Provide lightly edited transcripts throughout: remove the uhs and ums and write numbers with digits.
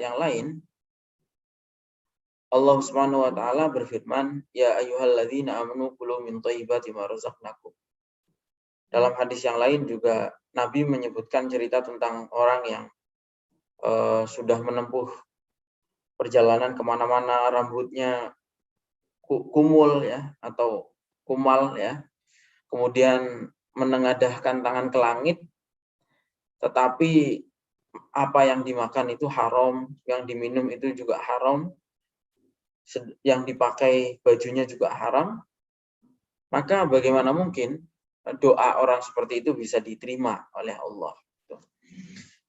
yang lain Allah Subhanahu wa taala berfirman, "Ya ayyuhalladzina amanu kulu min thayyibati ma razaqnakum." Dalam hadis yang lain juga Nabi menyebutkan cerita tentang orang yang sudah menempuh perjalanan kemana-mana, rambutnya kumul ya atau kumal ya, kemudian menengadahkan tangan ke langit, tetapi apa yang dimakan itu haram, yang diminum itu juga haram, yang dipakai bajunya juga haram, maka bagaimana mungkin doa orang seperti itu bisa diterima oleh Allah?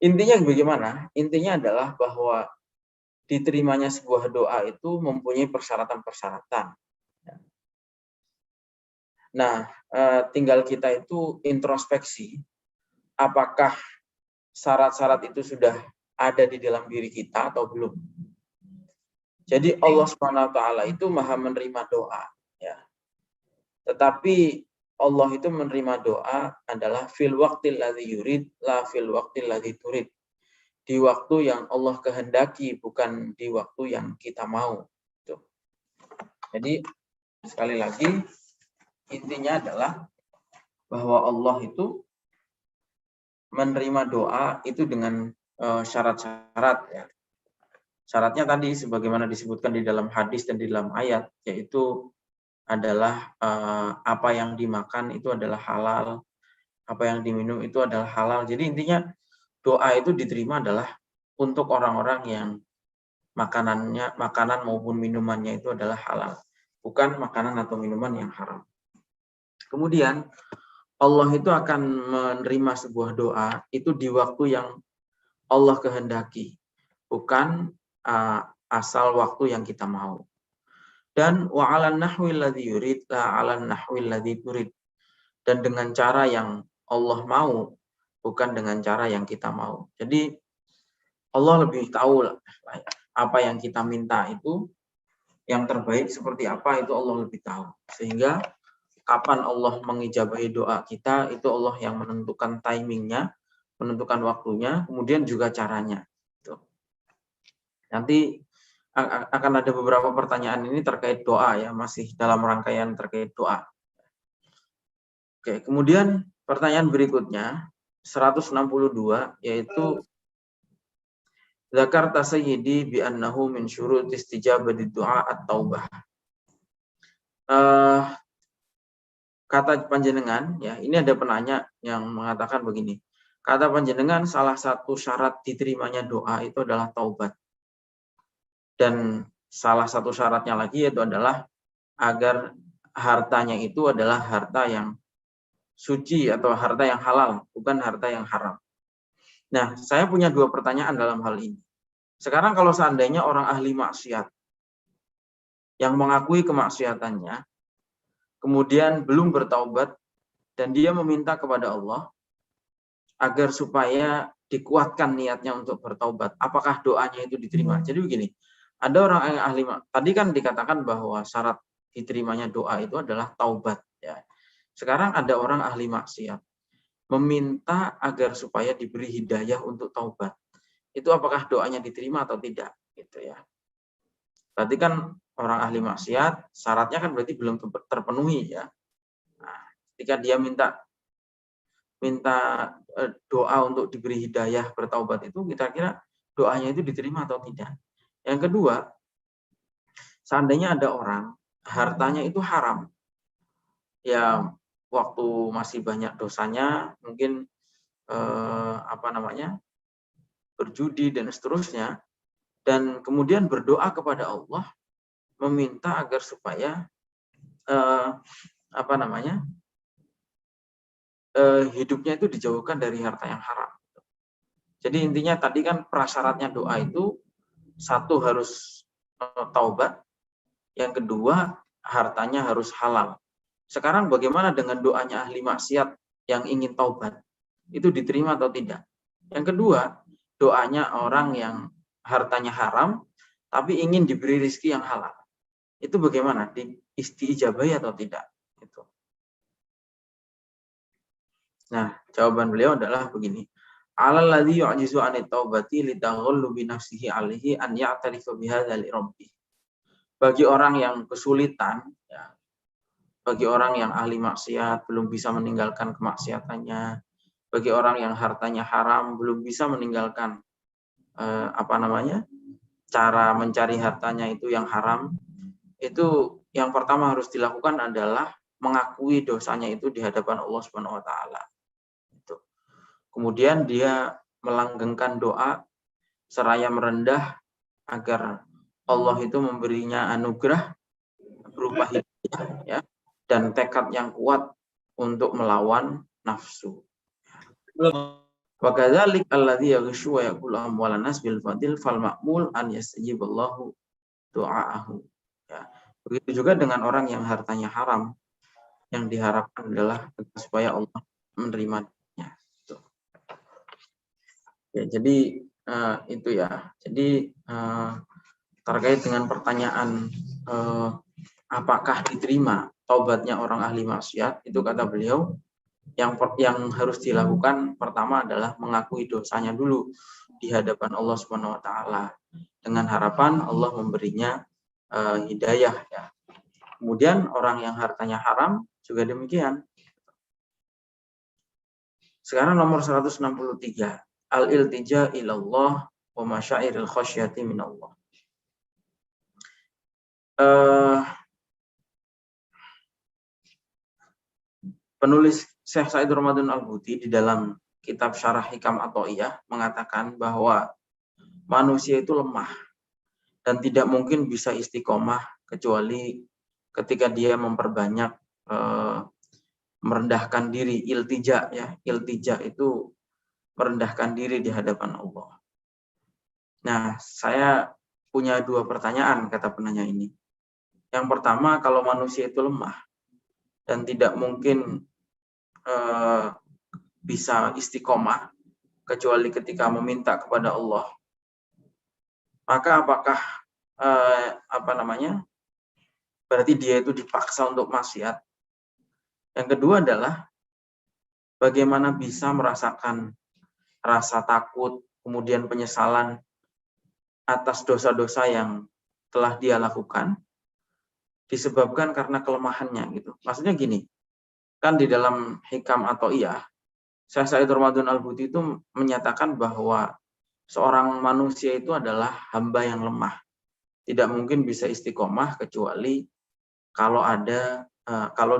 Intinya bagaimana? Intinya adalah bahwa diterimanya sebuah doa itu mempunyai persyaratan-persyaratan. Nah, tinggal kita itu introspeksi, apakah syarat-syarat itu sudah ada di dalam diri kita atau belum. Jadi Allah SWT itu maha menerima doa. Ya. Tetapi Allah itu menerima doa adalah fil waqtil ladzi yurid, la fil waqtil ladzi turid. Di waktu yang Allah kehendaki, bukan di waktu yang kita mau. Jadi sekali lagi intinya adalah bahwa Allah itu menerima doa itu dengan syarat-syarat ya. Syaratnya tadi sebagaimana disebutkan di dalam hadis dan di dalam ayat, yaitu adalah apa yang dimakan itu adalah halal, apa yang diminum itu adalah halal. Jadi intinya doa itu diterima adalah untuk orang-orang yang makanan maupun minumannya itu adalah halal, bukan makanan atau minuman yang haram. Kemudian Allah itu akan menerima sebuah doa itu di waktu yang Allah kehendaki, bukan asal waktu yang kita mau. Dan wa 'alan nahwil ladzi yurid la 'alan nahwil ladzi turid. Dan dengan cara yang Allah mau, bukan dengan cara yang kita mau. Jadi Allah lebih tahu apa yang kita minta itu yang terbaik seperti apa, itu Allah lebih tahu. Sehingga kapan Allah mengijabahi doa kita itu Allah yang menentukan timingnya, menentukan waktunya, kemudian juga caranya. Nanti akan ada beberapa pertanyaan ini terkait doa ya, masih dalam rangkaian terkait doa. Oke, kemudian pertanyaan berikutnya 162 yaitu Zakarta sayyidi bi annahu min syurut istijabati du'a at-taubah. Kata panjenengan ya, ini ada penanya yang mengatakan begini. Kata panjenengan salah satu syarat diterimanya doa itu adalah taubat. Dan salah satu syaratnya lagi yaitu adalah agar hartanya itu adalah harta yang suci atau harta yang halal, bukan harta yang haram. Nah, saya punya dua pertanyaan dalam hal ini. Sekarang kalau seandainya orang ahli maksiat yang mengakui kemaksiatannya, kemudian belum bertaubat, dan dia meminta kepada Allah agar supaya dikuatkan niatnya untuk bertaubat, apakah doanya itu diterima? Jadi begini, ada orang yang ahli, tadi kan dikatakan bahwa syarat diterimanya doa itu adalah taubat. Ya. Sekarang ada orang ahli maksiat meminta agar supaya diberi hidayah untuk taubat. Itu apakah doanya diterima atau tidak? Gitu ya. Berarti kan orang ahli maksiat syaratnya kan berarti belum terpenuhi ya. Nah, ketika dia minta doa untuk diberi hidayah bertaubat itu kira-kira doanya itu diterima atau tidak? Yang kedua, seandainya ada orang hartanya itu haram, ya waktu masih banyak dosanya, mungkin berjudi dan seterusnya, dan kemudian berdoa kepada Allah meminta agar supaya hidupnya itu dijauhkan dari harta yang haram. Jadi intinya tadi kan prasyaratnya doa itu satu harus taubat, yang kedua hartanya harus halal. Sekarang bagaimana dengan doanya ahli maksiat yang ingin taubat? Itu diterima atau tidak? Yang kedua, doanya orang yang hartanya haram tapi ingin diberi rezeki yang halal. Itu bagaimana? Diijabahi atau tidak? Gitu. Nah, jawaban beliau adalah begini. 'alal ladzi yu'jizu 'anit taubati litaghallubi nafsihi 'alaihi an ya'tarifa bihadza li rabbih. Bagi orang yang kesulitan, ya, bagi orang yang ahli maksiat belum bisa meninggalkan kemaksiatannya, bagi orang yang hartanya haram belum bisa meninggalkan cara mencari hartanya itu yang haram, itu yang pertama harus dilakukan adalah mengakui dosanya itu di hadapan Allah Subhanahu wa taala. Itu. Kemudian dia melanggengkan doa seraya merendah agar Allah itu memberinya anugerah berupa hidayah, ya, dan tekad yang kuat untuk melawan nafsu. Wa kadzalik alladzi yaghshu wa yaqulu amwalan nas bil fadil fal ma'mul an yastajiballahu du'aahu. Ya. Begitu juga dengan orang yang hartanya haram, yang diharapkan adalah supaya Allah menerimanya. Gitu. Ya, jadi itu ya. Jadi terkait dengan pertanyaan apakah diterima taubatnya orang ahli maksiat, itu kata beliau yang harus dilakukan pertama adalah mengakui dosanya dulu di hadapan Allah Subhanahu wa taala dengan harapan Allah memberinya hidayah, ya. Kemudian orang yang hartanya haram juga demikian. Sekarang nomor 163, al-iltija ilallah wa masyairil khasyati minallah. Penulis Syekh Said Ramadan Al-Buti di dalam kitab Syarah Hikam Athaiyah mengatakan bahwa manusia itu lemah dan tidak mungkin bisa istiqomah kecuali ketika dia memperbanyak merendahkan diri, iltija, ya. Iltija itu merendahkan diri di hadapan Allah. Nah, saya punya dua pertanyaan, kata penanya ini. Yang pertama, kalau manusia itu lemah dan tidak mungkin bisa istiqomah kecuali ketika meminta kepada Allah, maka apakah berarti dia itu dipaksa untuk maksiat? Yang kedua adalah bagaimana bisa merasakan rasa takut, kemudian penyesalan atas dosa-dosa yang telah dia lakukan disebabkan karena kelemahannya, gitu. Maksudnya gini, kan di dalam Hikam Athaiyah, Syekh Said Ramadan Al-Buti itu menyatakan bahwa seorang manusia itu adalah hamba yang lemah. Tidak mungkin bisa istiqomah kecuali kalau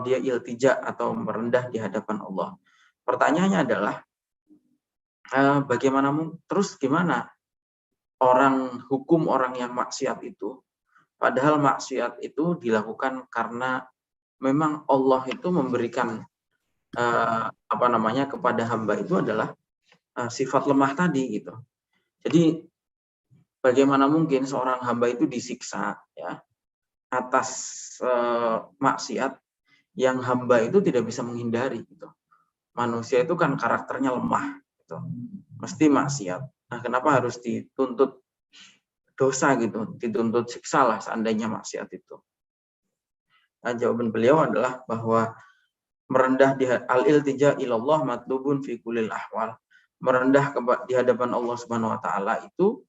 dia iltija atau merendah di hadapan Allah. Pertanyaannya adalah gimana hukum orang yang maksiat itu, padahal maksiat itu dilakukan karena memang Allah itu memberikan kepada hamba itu adalah sifat lemah tadi, gitu. Jadi bagaimana mungkin seorang hamba itu disiksa, ya, atas maksiat yang hamba itu tidak bisa menghindari, gitu. Manusia itu kan karakternya lemah, gitu. Mesti maksiat. Nah, kenapa harus dituntut dosa, gitu? Dituntut siksa lah seandainya maksiat itu. Nah, jawaban beliau adalah bahwa merendah di al-iltija ilallah matlubun fi kulil ahwal. Merendah di hadapan Allah Subhanahu wa taala itu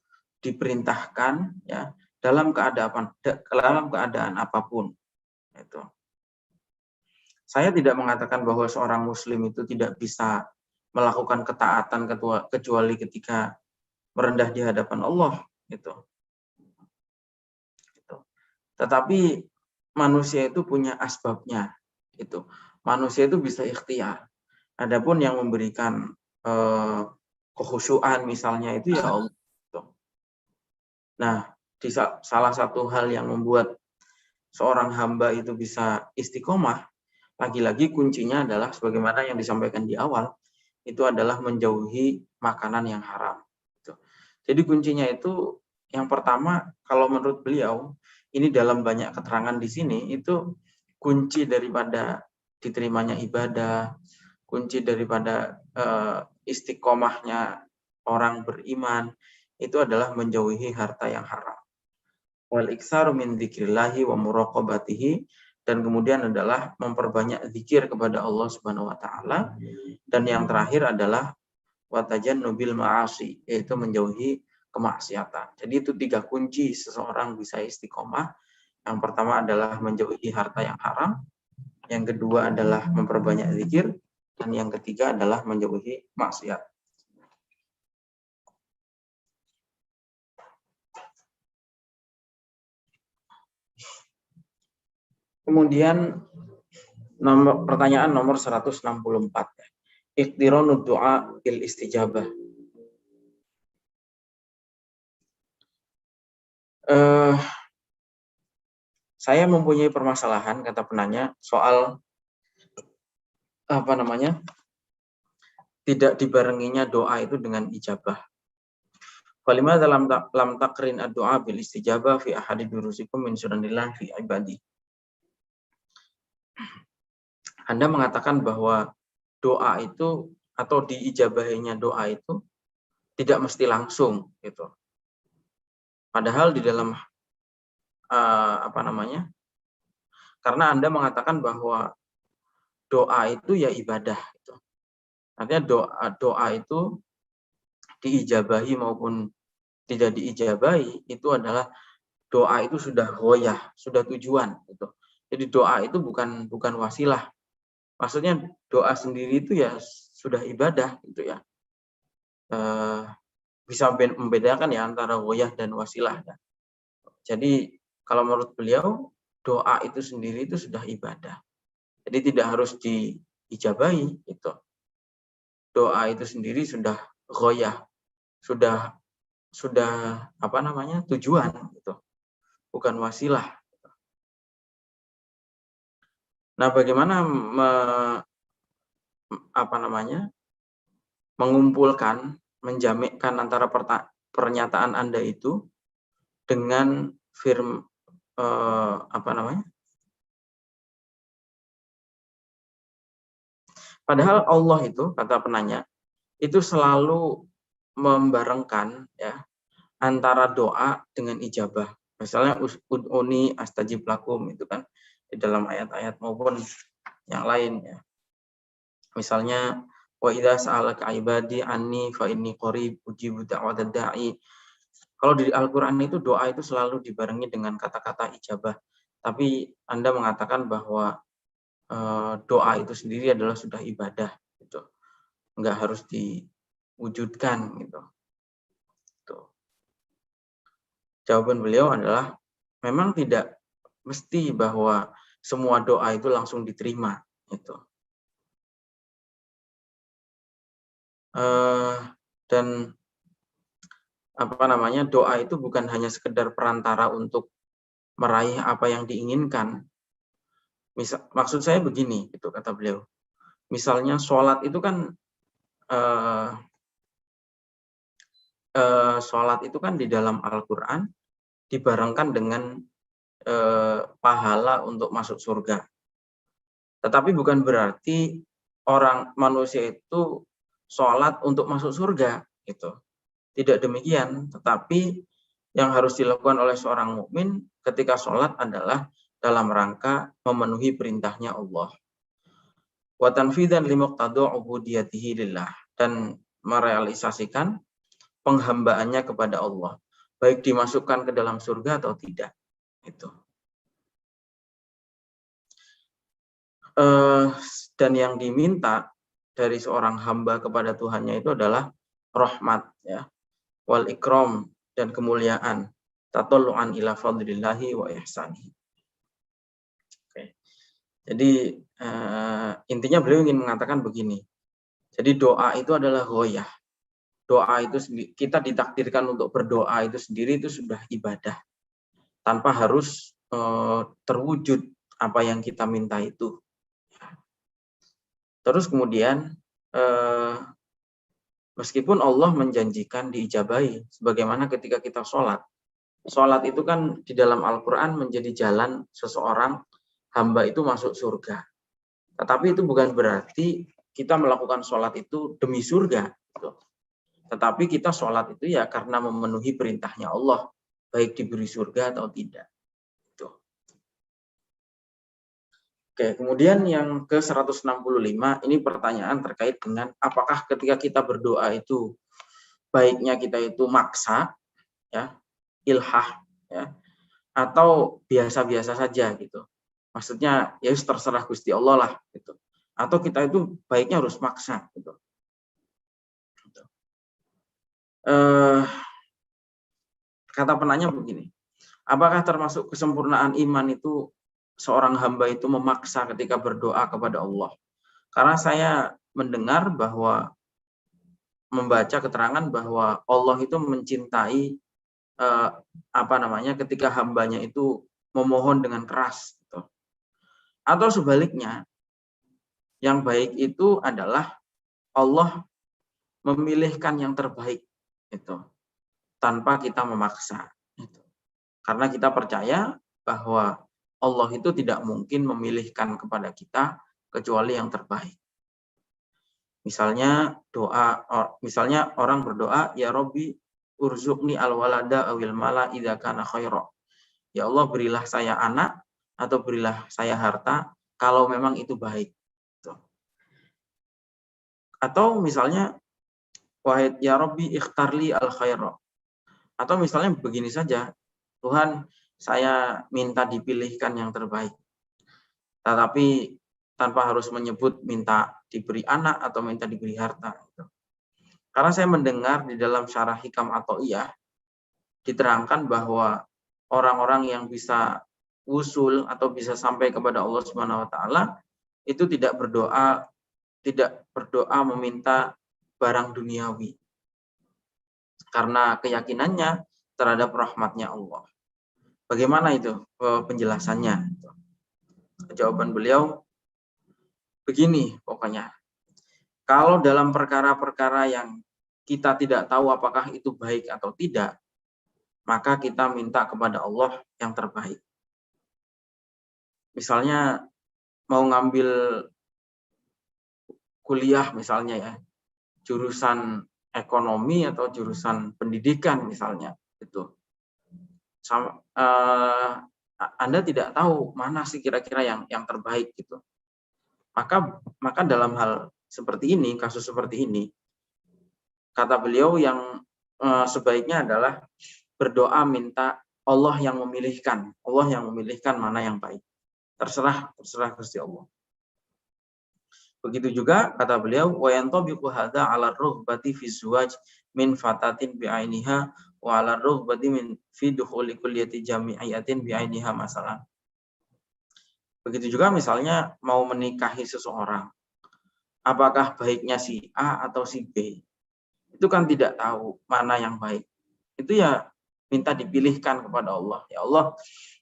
diperintahkan, ya, dalam keadaan apapun. Itu. Saya tidak mengatakan bahwa seorang muslim itu tidak bisa melakukan ketaatan kecuali ketika merendah di hadapan Allah, gitu. Tetapi manusia itu punya asbabnya, itu. Manusia itu bisa ikhtiar. Adapun yang memberikan kekhusyuan misalnya itu ya Allah. Gitu. Nah, salah satu hal yang membuat seorang hamba itu bisa istiqomah, lagi-lagi kuncinya adalah sebagaimana yang disampaikan di awal, itu adalah menjauhi makanan yang haram. Gitu. Jadi kuncinya itu yang pertama, kalau menurut beliau, ini dalam banyak keterangan di sini, itu kunci daripada diterimanya ibadah, kunci daripada istiqomahnya orang beriman, itu adalah menjauhi harta yang haram. Wal iksaru min dzikrillahi wa muraqabatihi, dan kemudian adalah memperbanyak zikir kepada Allah Subhanahu wa taala, dan yang terakhir adalah wa tajannubil ma'asi, yaitu menjauhi kemaksiatan. Jadi itu 3 kunci seseorang bisa istiqomah. Yang pertama adalah menjauhi harta yang haram, yang kedua adalah memperbanyak zikir, dan yang ketiga adalah menjauhi maksiat. Kemudian pertanyaan nomor 164. Iqtiranud du'a bil istijabah. Saya mempunyai permasalahan, kata penanya, soal tidak dibarenginya doa itu dengan ijabah. Falima dalam lam takrin ad-du'a bil istijabah fi ahadi durusikum min sunanillah fi ibadi. Anda mengatakan bahwa doa itu atau diijabahinya doa itu tidak mesti langsung gitu. Padahal di dalam karena Anda mengatakan bahwa doa itu ya ibadah gitu. Artinya doa itu diijabahi maupun tidak diijabahi itu adalah doa itu sudah ghoyah, sudah tujuan gitu. Jadi doa itu bukan wasilah. Maksudnya doa sendiri itu ya sudah ibadah gitu ya. Bisa membedakan ya antara ghoyah dan wasilah ya. Jadi kalau menurut beliau doa itu sendiri itu sudah ibadah. Jadi tidak harus diijabahi gitu. Doa itu sendiri sudah ghoyah, sudah tujuan gitu. Bukan wasilah. Nah, bagaimana mengumpulkan, menjamikkan antara pernyataan Anda itu dengan padahal Allah itu, kata penanya, itu selalu membarengkan ya antara doa dengan ijabah. Misalnya ud'uni astajib lakum, itu kan di dalam ayat-ayat maupun yang lain ya. Misalnya wa idza sa'alaka ibadi anni fa inni qarib ujibu da'watad da'i. Kalau di Al-Qur'an itu doa itu selalu dibarengi dengan kata-kata ijabah. Tapi Anda mengatakan bahwa doa itu sendiri adalah sudah ibadah gitu. Enggak harus diwujudkan gitu. Tuh. Jawaban beliau adalah memang tidak mesti bahwa semua doa itu langsung diterima gitu. Dan doa itu bukan hanya sekedar perantara untuk meraih apa yang diinginkan. Maksud saya begini, gitu kata beliau. Misalnya sholat itu kan di dalam Al-Quran dibarengkan dengan pahala untuk masuk surga. Tetapi bukan berarti manusia itu sholat untuk masuk surga, gitu. Tidak demikian, tetapi yang harus dilakukan oleh seorang mukmin ketika sholat adalah dalam rangka memenuhi perintahnya Allah. Wa tanfidzan limuqtadu' ubudiyatihi lillah, dan merealisasikan penghambaannya kepada Allah, baik dimasukkan ke dalam surga atau tidak. Itu. Dan yang diminta dari seorang hamba kepada Tuhannya itu adalah rahmat ya, wal ikram, dan kemuliaan, tatallu'an ila fadlillahi wa ihsanihi. Oke. Jadi intinya beliau ingin mengatakan begini. Jadi doa itu adalah ghoyah. Doa itu kita ditakdirkan untuk berdoa itu sendiri itu sudah ibadah. Tanpa harus terwujud apa yang kita minta itu. Terus kemudian meskipun Allah menjanjikan diijabahi, sebagaimana ketika kita sholat. Sholat itu kan di dalam Al-Quran menjadi jalan seseorang hamba itu masuk surga. Tetapi itu bukan berarti kita melakukan sholat itu demi surga. Tetapi kita sholat itu ya karena memenuhi perintahnya Allah, baik diberi surga atau tidak. Oke, kemudian yang ke-165 ini pertanyaan terkait dengan apakah ketika kita berdoa itu baiknya kita itu maksa, ya, ilhah, ya, atau biasa-biasa saja gitu. Maksudnya ya terserah Gusti Allah lah gitu. Atau kita itu baiknya harus maksa gitu. Kata penanya begini, apakah termasuk kesempurnaan iman itu seorang hamba itu memaksa ketika berdoa kepada Allah? Karena saya mendengar bahwa membaca keterangan bahwa Allah itu mencintai ketika hambanya itu memohon dengan keras gitu. Atau sebaliknya, yang baik itu adalah Allah memilihkan yang terbaik itu tanpa kita memaksa itu. Karena kita percaya bahwa Allah itu tidak mungkin memilihkan kepada kita kecuali yang terbaik. Misalnya orang berdoa, ya Robbi urzuqni alwalada awil mala idza kana khaira. Ya Allah, berilah saya anak atau berilah saya harta kalau memang itu baik. Atau misalnya, wahid ya Robbi ikhtarli al khaira. Atau misalnya begini saja, Tuhan, saya minta dipilihkan yang terbaik. Tetapi tanpa harus menyebut minta diberi anak atau minta diberi harta. Karena saya mendengar di dalam syarah Hikam Athaiyah diterangkan bahwa orang-orang yang bisa usul atau bisa sampai kepada Allah Subhanahu wa taala itu tidak berdoa meminta barang duniawi. Karena keyakinannya terhadap rahmatnya Allah. Bagaimana itu penjelasannya? Jawaban beliau begini pokoknya. Kalau dalam perkara-perkara yang kita tidak tahu apakah itu baik atau tidak, maka kita minta kepada Allah yang terbaik. Misalnya mau ngambil kuliah misalnya ya, jurusan ekonomi atau jurusan pendidikan misalnya, itu. Anda tidak tahu mana sih kira-kira yang terbaik gitu. Maka dalam hal seperti ini, kasus seperti ini, kata beliau yang sebaiknya adalah berdoa minta Allah yang memilihkan mana yang baik. Terserah Gusti Allah. Begitu juga kata beliau, wa yantabiqu hadza 'ala ar-rughbati fi zuwaj min fatatin bi'ainiha wa 'ala ar-rughbati min fi dukhuli kulliyati jami'iyatin bi'ainiha masalan. Begitu juga misalnya mau menikahi seseorang. Apakah baiknya si A atau si B? Itu kan tidak tahu mana yang baik. Itu ya minta dipilihkan kepada Allah. Ya Allah,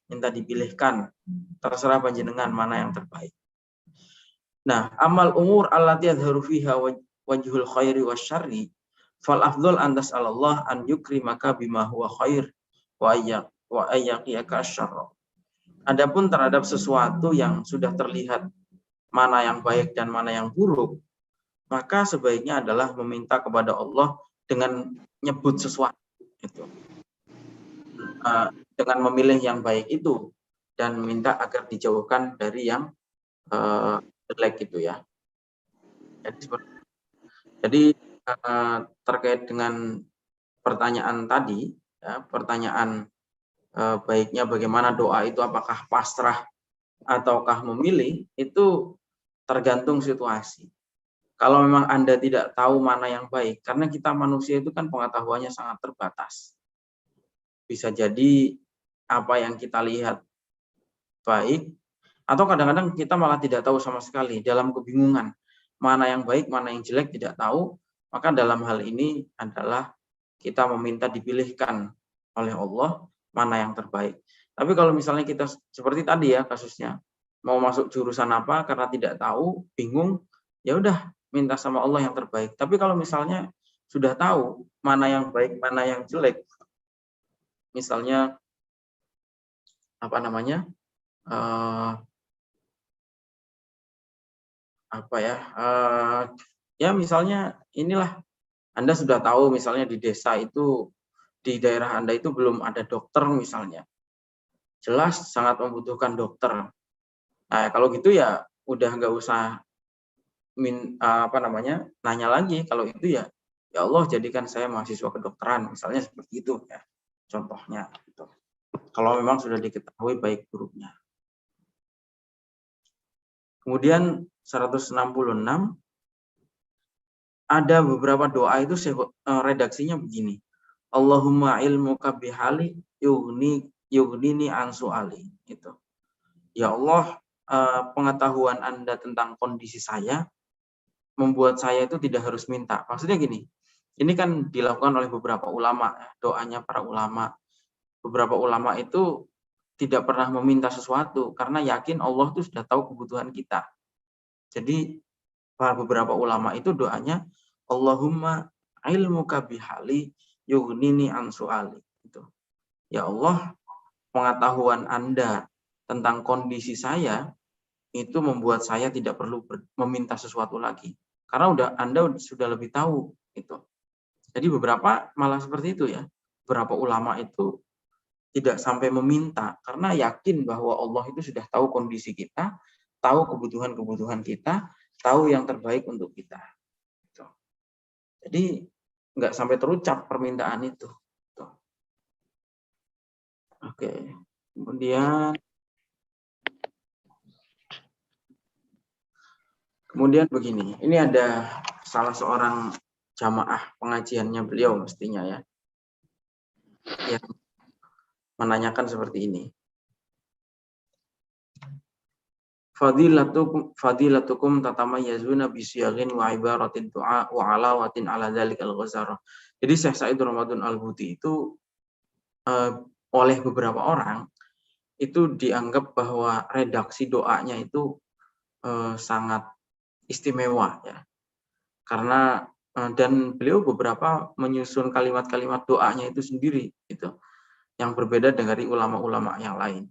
minta dipilihkan. Terserah panjenengan mana yang terbaik. Nah, amal umur allati yadhharu fiha wajhul khairi wasyarri fal afdal an tas'alallah an yukrimaka bima huwa khair wa ayyaqiyaka asyarra. Adapun terhadap sesuatu yang sudah terlihat mana yang baik dan mana yang buruk, maka sebaiknya adalah meminta kepada Allah dengan nyebut sesuatu itu. Dengan memilih yang baik itu dan minta agar dijauhkan dari yang jelek gitu ya. Jadi terkait dengan pertanyaan tadi, ya, pertanyaan baiknya bagaimana doa itu, apakah pasrah ataukah memilih, itu tergantung situasi. Kalau memang Anda tidak tahu mana yang baik, karena kita manusia itu kan pengetahuannya sangat terbatas. Bisa jadi apa yang kita lihat baik, atau kadang-kadang kita malah tidak tahu sama sekali, dalam kebingungan. Mana yang baik, mana yang jelek tidak tahu, maka dalam hal ini adalah kita meminta dipilihkan oleh Allah mana yang terbaik. Tapi kalau misalnya kita seperti tadi ya kasusnya, mau masuk jurusan apa karena tidak tahu, bingung, ya udah minta sama Allah yang terbaik. Tapi kalau misalnya sudah tahu mana yang baik, mana yang jelek, misalnya ya misalnya inilah, Anda sudah tahu misalnya di desa itu, di daerah Anda itu belum ada dokter misalnya, jelas sangat membutuhkan dokter. Nah, kalau gitu ya udah nggak usah nanya lagi. Kalau itu ya Allah jadikan saya mahasiswa kedokteran, misalnya seperti itu ya. Contohnya gitu. Kalau memang sudah diketahui baik buruknya. Kemudian 166 ada beberapa doa itu redaksinya begini. Allahumma ilmuka bihali yughnini an su'ali. Gitu. Ya Allah, pengetahuan Anda tentang kondisi saya membuat saya itu tidak harus minta. Maksudnya gini, ini kan dilakukan oleh beberapa ulama, doanya para ulama. Beberapa ulama itu tidak pernah meminta sesuatu karena yakin Allah itu sudah tahu kebutuhan kita. Jadi para beberapa ulama itu doanya Allahumma ilmuka bihali yughnini an su'ali. Gitu. Ya Allah, pengetahuan Anda tentang kondisi saya itu membuat saya tidak perlu meminta sesuatu lagi. Karena Anda sudah lebih tahu itu. Jadi beberapa malah seperti itu ya. Beberapa ulama itu tidak sampai meminta karena yakin bahwa Allah itu sudah tahu kondisi kita, tahu kebutuhan-kebutuhan kita, tahu yang terbaik untuk kita. Gitu. Jadi nggak sampai terucap permintaan itu. Gitu. Oke. Kemudian begini, ini ada salah seorang jamaah pengajiannya beliau mestinya ya, yang menanyakan seperti ini. Fadilatukum tatamayyazuna bisyaghin wa ibaratin du'a wa alawatin ala dzalikal ghazarah. Jadi Syekh Said Ramadan Al-Buti itu oleh beberapa orang itu dianggap bahwa redaksi doanya itu sangat istimewa ya. Karena dan beliau beberapa menyusun kalimat-kalimat doanya itu sendiri gitu, yang berbeda dari ulama-ulama yang lain.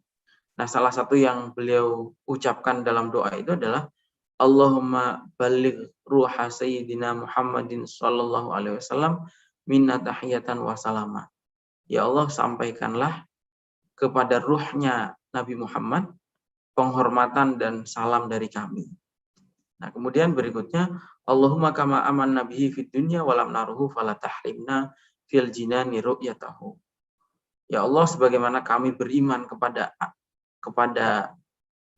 Nah, salah satu yang beliau ucapkan dalam doa itu adalah Allahumma balligh ruha sayyidina Muhammadin sallallahu alaihi wasallam minna tahiyatan wa salama. Ya Allah, sampaikanlah kepada ruhnya Nabi Muhammad penghormatan dan salam dari kami. Nah, kemudian berikutnya Allahumma kama aman nabihi fid dunya walam naruhu fala tahrimna fil jinani ru'yatahu. Ya Allah, sebagaimana kami beriman kepada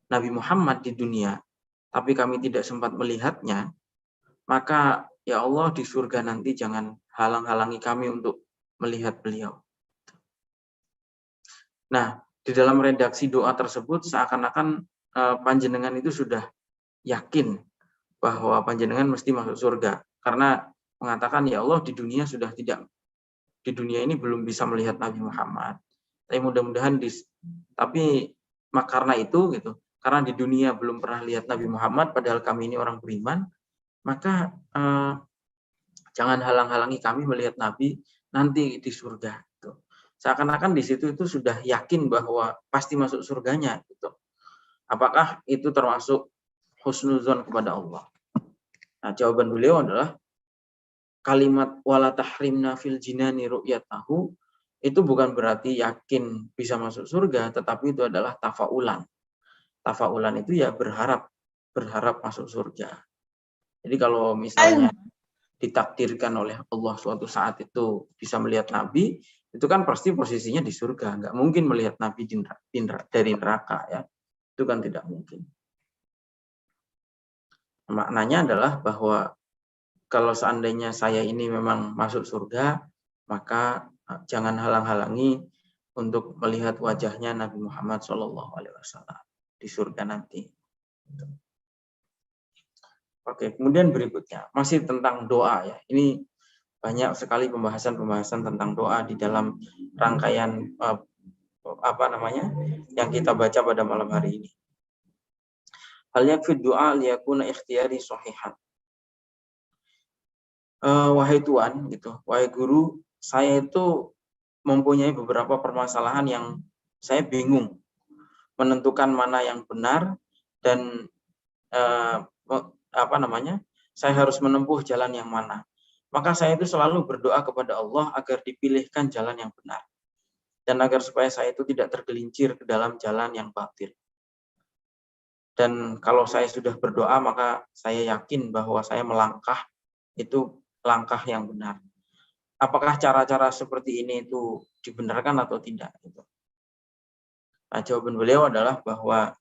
Nabi Muhammad di dunia, tapi kami tidak sempat melihatnya, maka ya Allah di surga nanti jangan halang-halangi kami untuk melihat beliau. Nah, di dalam redaksi doa tersebut seakan-akan panjenengan itu sudah yakin bahwa panjenengan mesti masuk surga karena mengatakan ya Allah di dunia ini belum bisa melihat Nabi Muhammad. Tapi mudah-mudahan karena itu gitu, karena di dunia belum pernah lihat Nabi Muhammad padahal kami ini orang beriman, maka jangan halang-halangi kami melihat Nabi nanti di surga gitu. Seakan-akan di situ itu sudah yakin bahwa pasti masuk surganya gitu. Apakah itu termasuk husnuzon kepada Allah? Nah, jawaban beliau adalah kalimat wala tahrimna fil jinani ru'yatahu itu bukan berarti yakin bisa masuk surga, tetapi itu adalah tafaulan. Tafaulan itu ya berharap masuk surga. Jadi kalau misalnya ditakdirkan oleh Allah suatu saat itu bisa melihat Nabi, itu kan pasti posisinya di surga. Nggak mungkin melihat Nabi dari neraka ya. Itu kan tidak mungkin. Maknanya adalah bahwa kalau seandainya saya ini memang masuk surga, maka jangan halang-halangi untuk melihat wajahnya Nabi Muhammad SAW di surga nanti. Oke, kemudian berikutnya masih tentang doa ya. Ini banyak sekali pembahasan tentang doa di dalam rangkaian yang kita baca pada malam hari ini. Hal yakfi doa liyakuna ikhtiyari sahihan. Wahai Tuhan gitu, wahai guru, saya itu mempunyai beberapa permasalahan yang saya bingung menentukan mana yang benar dan saya harus menempuh jalan yang mana. Maka saya itu selalu berdoa kepada Allah agar dipilihkan jalan yang benar dan agar supaya saya itu tidak tergelincir ke dalam jalan yang batil. Dan kalau saya sudah berdoa, maka saya yakin bahwa saya melangkah itu langkah yang benar. Apakah cara-cara seperti ini itu dibenarkan atau tidak? Nah, jawaban beliau adalah bahwa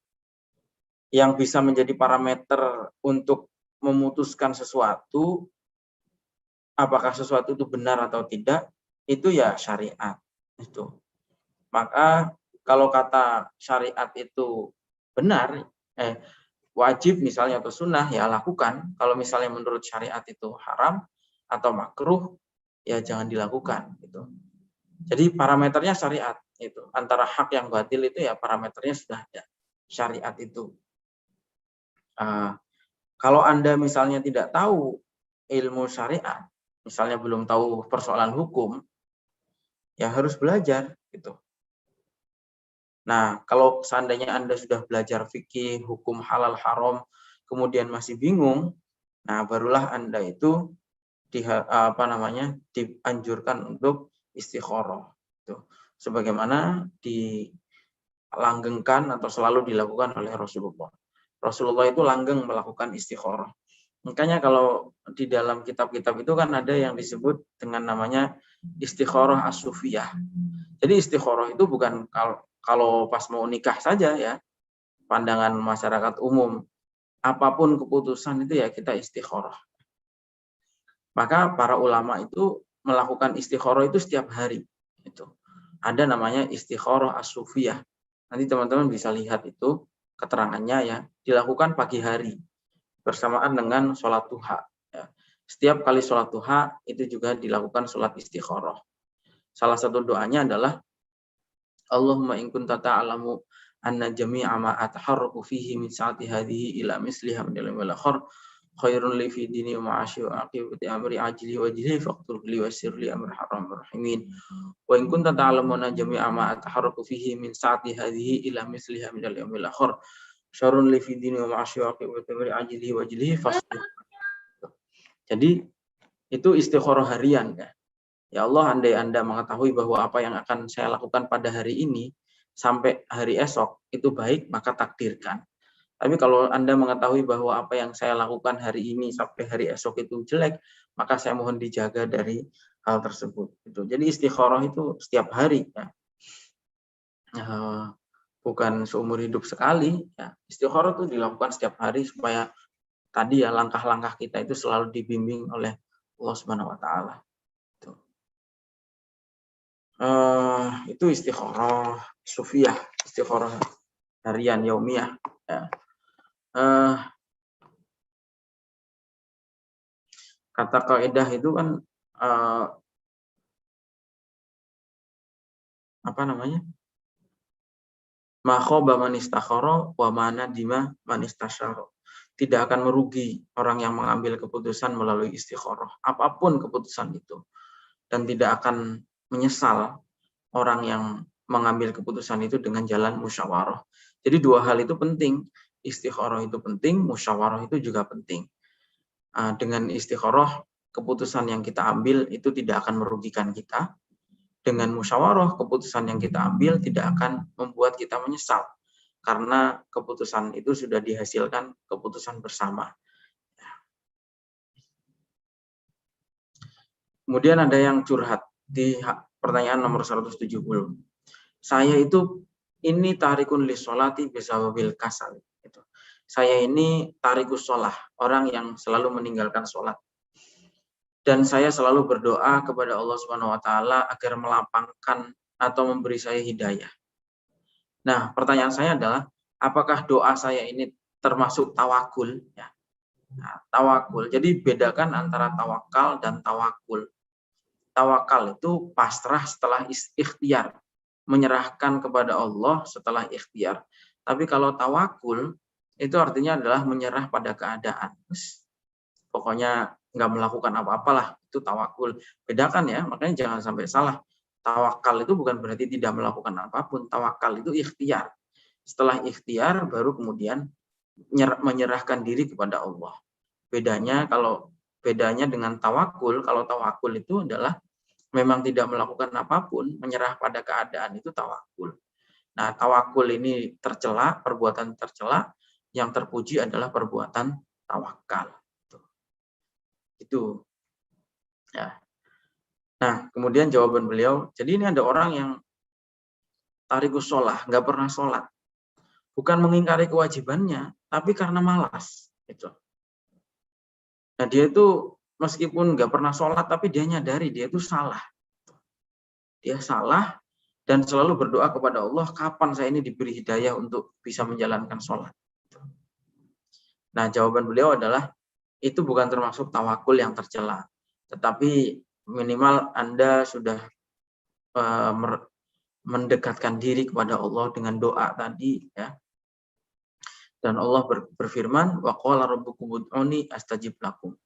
yang bisa menjadi parameter untuk memutuskan sesuatu, apakah sesuatu itu benar atau tidak, itu ya syariat. Itu. Maka kalau kata syariat itu benar, wajib misalnya atau sunnah, ya lakukan. Kalau misalnya menurut syariat itu haram atau makruh, ya jangan dilakukan. Gitu. Jadi parameternya syariat. Itu. Antara hak yang batil itu ya parameternya sudah ada. Syariat itu. Kalau Anda misalnya tidak tahu ilmu syariat, misalnya belum tahu persoalan hukum, ya harus belajar. Gitu. Nah, kalau seandainya Anda sudah belajar fikih, hukum halal haram, kemudian masih bingung, nah barulah Anda itu dianjurkan untuk istikharah. Sebagaimana dilanggengkan atau selalu dilakukan oleh Rasulullah. Rasulullah itu langgeng melakukan istikharah. Makanya kalau di dalam kitab-kitab itu kan ada yang disebut dengan namanya istikharah as-sufiyah. Jadi istikharah itu bukan kalau pas mau nikah saja ya, pandangan masyarakat umum, apapun keputusan itu ya kita istikharah. Maka para ulama itu melakukan istikharah itu setiap hari. Itu ada namanya istikharah as-sufiyah. Nanti teman-teman bisa lihat itu keterangannya ya, dilakukan pagi hari bersamaan dengan sholat duha. Ya. Setiap kali sholat duha itu juga dilakukan sholat istikharah. Salah satu doanya adalah Allahumma in kunta ta'lamu anna jami'a ma ataharraku fihi min sa'ati hadhihi ila misliha min ilmi al-akhir khairun li fi dini wa ma'ashi wa aqibati amri ajli wa jili faqtur li wa sirli amri haram rahimin wa in kunta ta'lamu anna jami'a ma ataharraku fihi min sa'ati hadhihi ila misliha min ilmi al-akhir syarrun li fi dini wa ma'ashi wa aqibati amri ajli wa jili fasbir. Jadi itu istikharah harian ya. Ya Allah, andai Anda mengetahui bahwa apa yang akan saya lakukan pada hari ini sampai hari esok itu baik, maka takdirkan. Tapi kalau Anda mengetahui bahwa apa yang saya lakukan hari ini sampai hari esok itu jelek, maka saya mohon dijaga dari hal tersebut. Jadi istikharah itu setiap hari, ya. Bukan seumur hidup sekali. Ya. Istikharah itu dilakukan setiap hari supaya tadi ya langkah-langkah kita itu selalu dibimbing oleh Allah Subhanahu Wa Taala. Itu istikharah sufiyah, istikharah harian yaumiyah. Ya. Kata kaidah itu kan apa namanya? Ma khaba man istakhara wa ma nadima man istasyara. Tidak akan merugi orang yang mengambil keputusan melalui istikharah, apapun keputusan itu. Dan tidak akan menyesal orang yang mengambil keputusan itu dengan jalan musyawarah. Jadi dua hal itu penting. Istikharah itu penting, musyawarah itu juga penting. Dengan istikharah, keputusan yang kita ambil itu tidak akan merugikan kita. Dengan musyawarah, keputusan yang kita ambil tidak akan membuat kita menyesal. Karena keputusan itu sudah dihasilkan keputusan bersama. Kemudian ada yang curhat di pertanyaan nomor 170. Saya itu ini tarikun li sholati bisawabil kasal. Saya ini tarikus sholah, orang yang selalu meninggalkan sholat. Dan saya selalu berdoa kepada Allah Subhanahu Wa Taala agar melapangkan atau memberi saya hidayah. Nah, pertanyaan saya adalah, apakah doa saya ini termasuk tawakul? Ya. Nah, tawakul. Jadi bedakan antara tawakal dan tawakul. Tawakal itu pasrah setelah ikhtiar, menyerahkan kepada Allah setelah ikhtiar. Tapi kalau tawakul itu artinya adalah menyerah pada keadaan. Pokoknya nggak melakukan apa-apalah, itu tawakul. Bedakan ya, makanya jangan sampai salah. Tawakal itu bukan berarti tidak melakukan apapun. Tawakal itu ikhtiar. Setelah ikhtiar baru kemudian menyerahkan diri kepada Allah. Bedanya dengan tawakul, kalau tawakul itu adalah memang tidak melakukan apapun, menyerah pada keadaan, itu tawakul. Nah, tawakul ini tercela, perbuatan tercela, yang terpuji adalah perbuatan tawakal. Itu. Ya. Nah, kemudian jawaban beliau, jadi ini ada orang yang tarikus sholah, nggak pernah sholat. Bukan mengingkari kewajibannya, tapi karena malas. Gitu. Nah, dia itu meskipun nggak pernah sholat, tapi dia nyadari dia itu salah. Dia salah dan selalu berdoa kepada Allah, kapan saya ini diberi hidayah untuk bisa menjalankan sholat. Nah, jawaban beliau adalah, itu bukan termasuk tawakul yang tercela. Tetapi minimal Anda sudah mendekatkan diri kepada Allah dengan doa tadi, ya. Dan Allah berfirman, wa qala rabbukum ud'uni astajib lakum.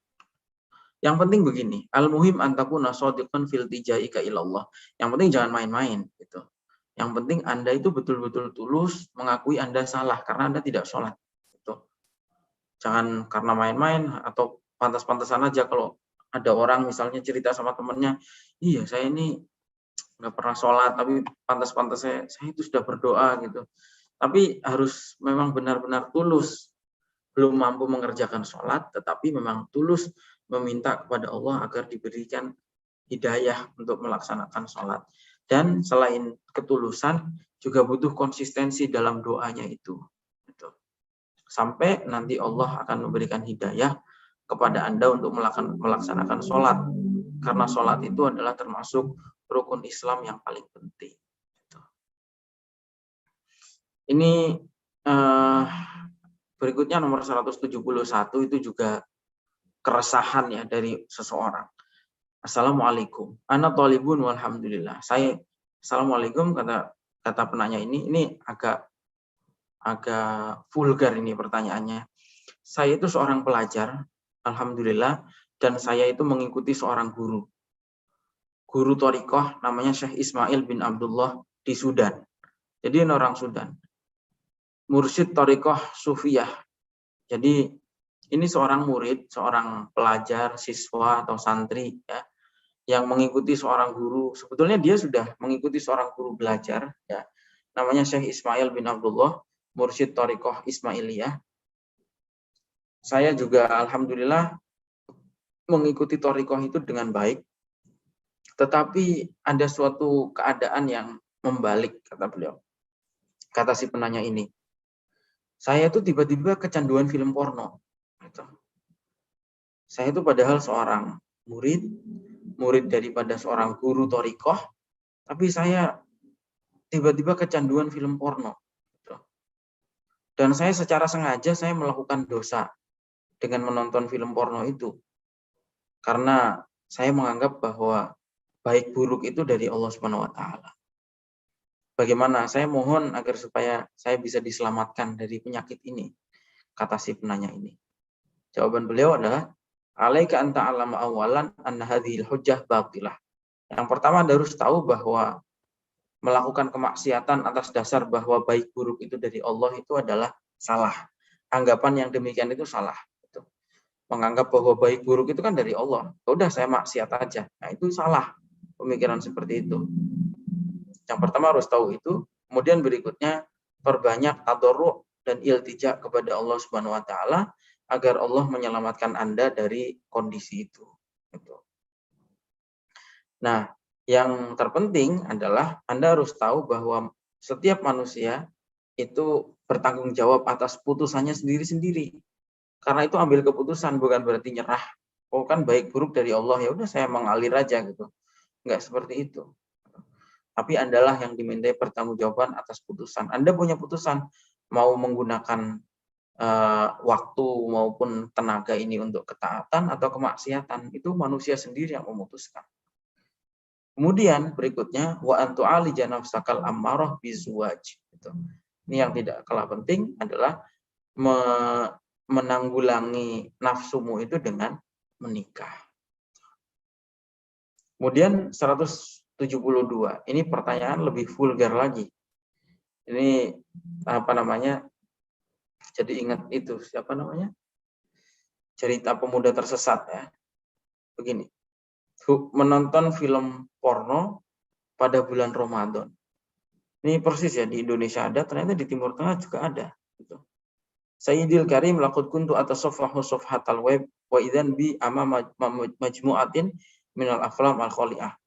Yang penting begini, al-muhim antakuna shadiqan fil tijaika ilallah. Yang penting jangan main-main gitu. Yang penting Anda itu betul-betul tulus mengakui Anda salah karena Anda tidak sholat. Gitu. Jangan karena main-main atau pantas-pantasan aja. Kalau ada orang misalnya cerita sama temannya, iya saya ini nggak pernah sholat, tapi pantas-pantas saya itu sudah berdoa gitu. Tapi harus memang benar-benar tulus, belum mampu mengerjakan sholat, tetapi memang tulus meminta kepada Allah agar diberikan hidayah untuk melaksanakan sholat. Dan selain ketulusan, juga butuh konsistensi dalam doanya itu. Sampai nanti Allah akan memberikan hidayah kepada Anda untuk melaksanakan sholat. Karena sholat itu adalah termasuk rukun Islam yang paling penting. Ini berikutnya nomor 171 itu juga keresahan ya dari seseorang. Assalamualaikum. Ana thalibun walhamdulillah. Assalamualaikum kata penanya ini agak vulgar ini pertanyaannya. Saya itu seorang pelajar, alhamdulillah, dan saya itu mengikuti seorang guru. Guru thariqah namanya Syekh Ismail bin Abdullah di Sudan. Jadi ini orang Sudan. Mursyid thariqah Sufiyah. Jadi ini seorang murid, seorang pelajar, siswa atau santri ya, yang mengikuti seorang guru. Sebetulnya dia sudah mengikuti seorang guru belajar ya. Namanya Syekh Ismail bin Abdullah, Mursyid thariqah Ismailiyah. Saya juga alhamdulillah mengikuti thariqah itu dengan baik. Tetapi ada suatu keadaan yang membalik, kata beliau. Kata si penanya ini. Saya itu tiba-tiba kecanduan film porno. Saya itu padahal seorang murid daripada seorang guru thariqah, tapi saya tiba-tiba kecanduan film porno. Dan saya secara sengaja saya melakukan dosa dengan menonton film porno itu. Karena saya menganggap bahwa baik buruk itu dari Allah Subhanahu wa taala. Bagaimana? Saya mohon agar supaya saya bisa diselamatkan dari penyakit ini, kata si penanya ini. Jawaban beliau adalah, alaika anta alama awalan anna hadhil hujjah batilah. Yang pertama Anda harus tahu bahwa melakukan kemaksiatan atas dasar bahwa baik buruk itu dari Allah itu adalah salah. Anggapan yang demikian itu salah. Menganggap bahwa baik buruk itu kan dari Allah. Udah saya maksiat aja. Nah itu salah. Pemikiran seperti itu. Yang pertama harus tahu itu. Kemudian berikutnya perbanyak tadarru' dan iltija kepada Allah Subhanahu wa taala agar Allah menyelamatkan Anda dari kondisi itu. Nah, yang terpenting adalah Anda harus tahu bahwa setiap manusia itu bertanggung jawab atas putusannya sendiri-sendiri. Karena itu ambil keputusan, bukan berarti nyerah. Oh kan baik buruk dari Allah, ya udah saya mengalir aja gitu. Enggak seperti itu. Tapi Andalah yang dimintai pertanggungjawaban atas putusan. Anda punya putusan mau menggunakan waktu maupun tenaga ini untuk ketaatan atau kemaksiatan, itu manusia sendiri yang memutuskan. Kemudian berikutnya wa antu ali janafsakal ammarah bizwaj. Ini yang tidak kalah penting adalah menanggulangi nafsumu itu dengan menikah. Kemudian 172. Ini pertanyaan lebih vulgar lagi. Ini apa namanya? Jadi ingat itu siapa namanya? Cerita pemuda tersesat ya. Begini. Menonton film porno pada bulan Ramadan. Ini persis ya di Indonesia ada, ternyata di Timur Tengah juga ada. Gitu. Sayyidil Karim laqad kuntu atasaffahu safhatal web wa idzan bi amama majmu'atin minal aflam al-khali'ah.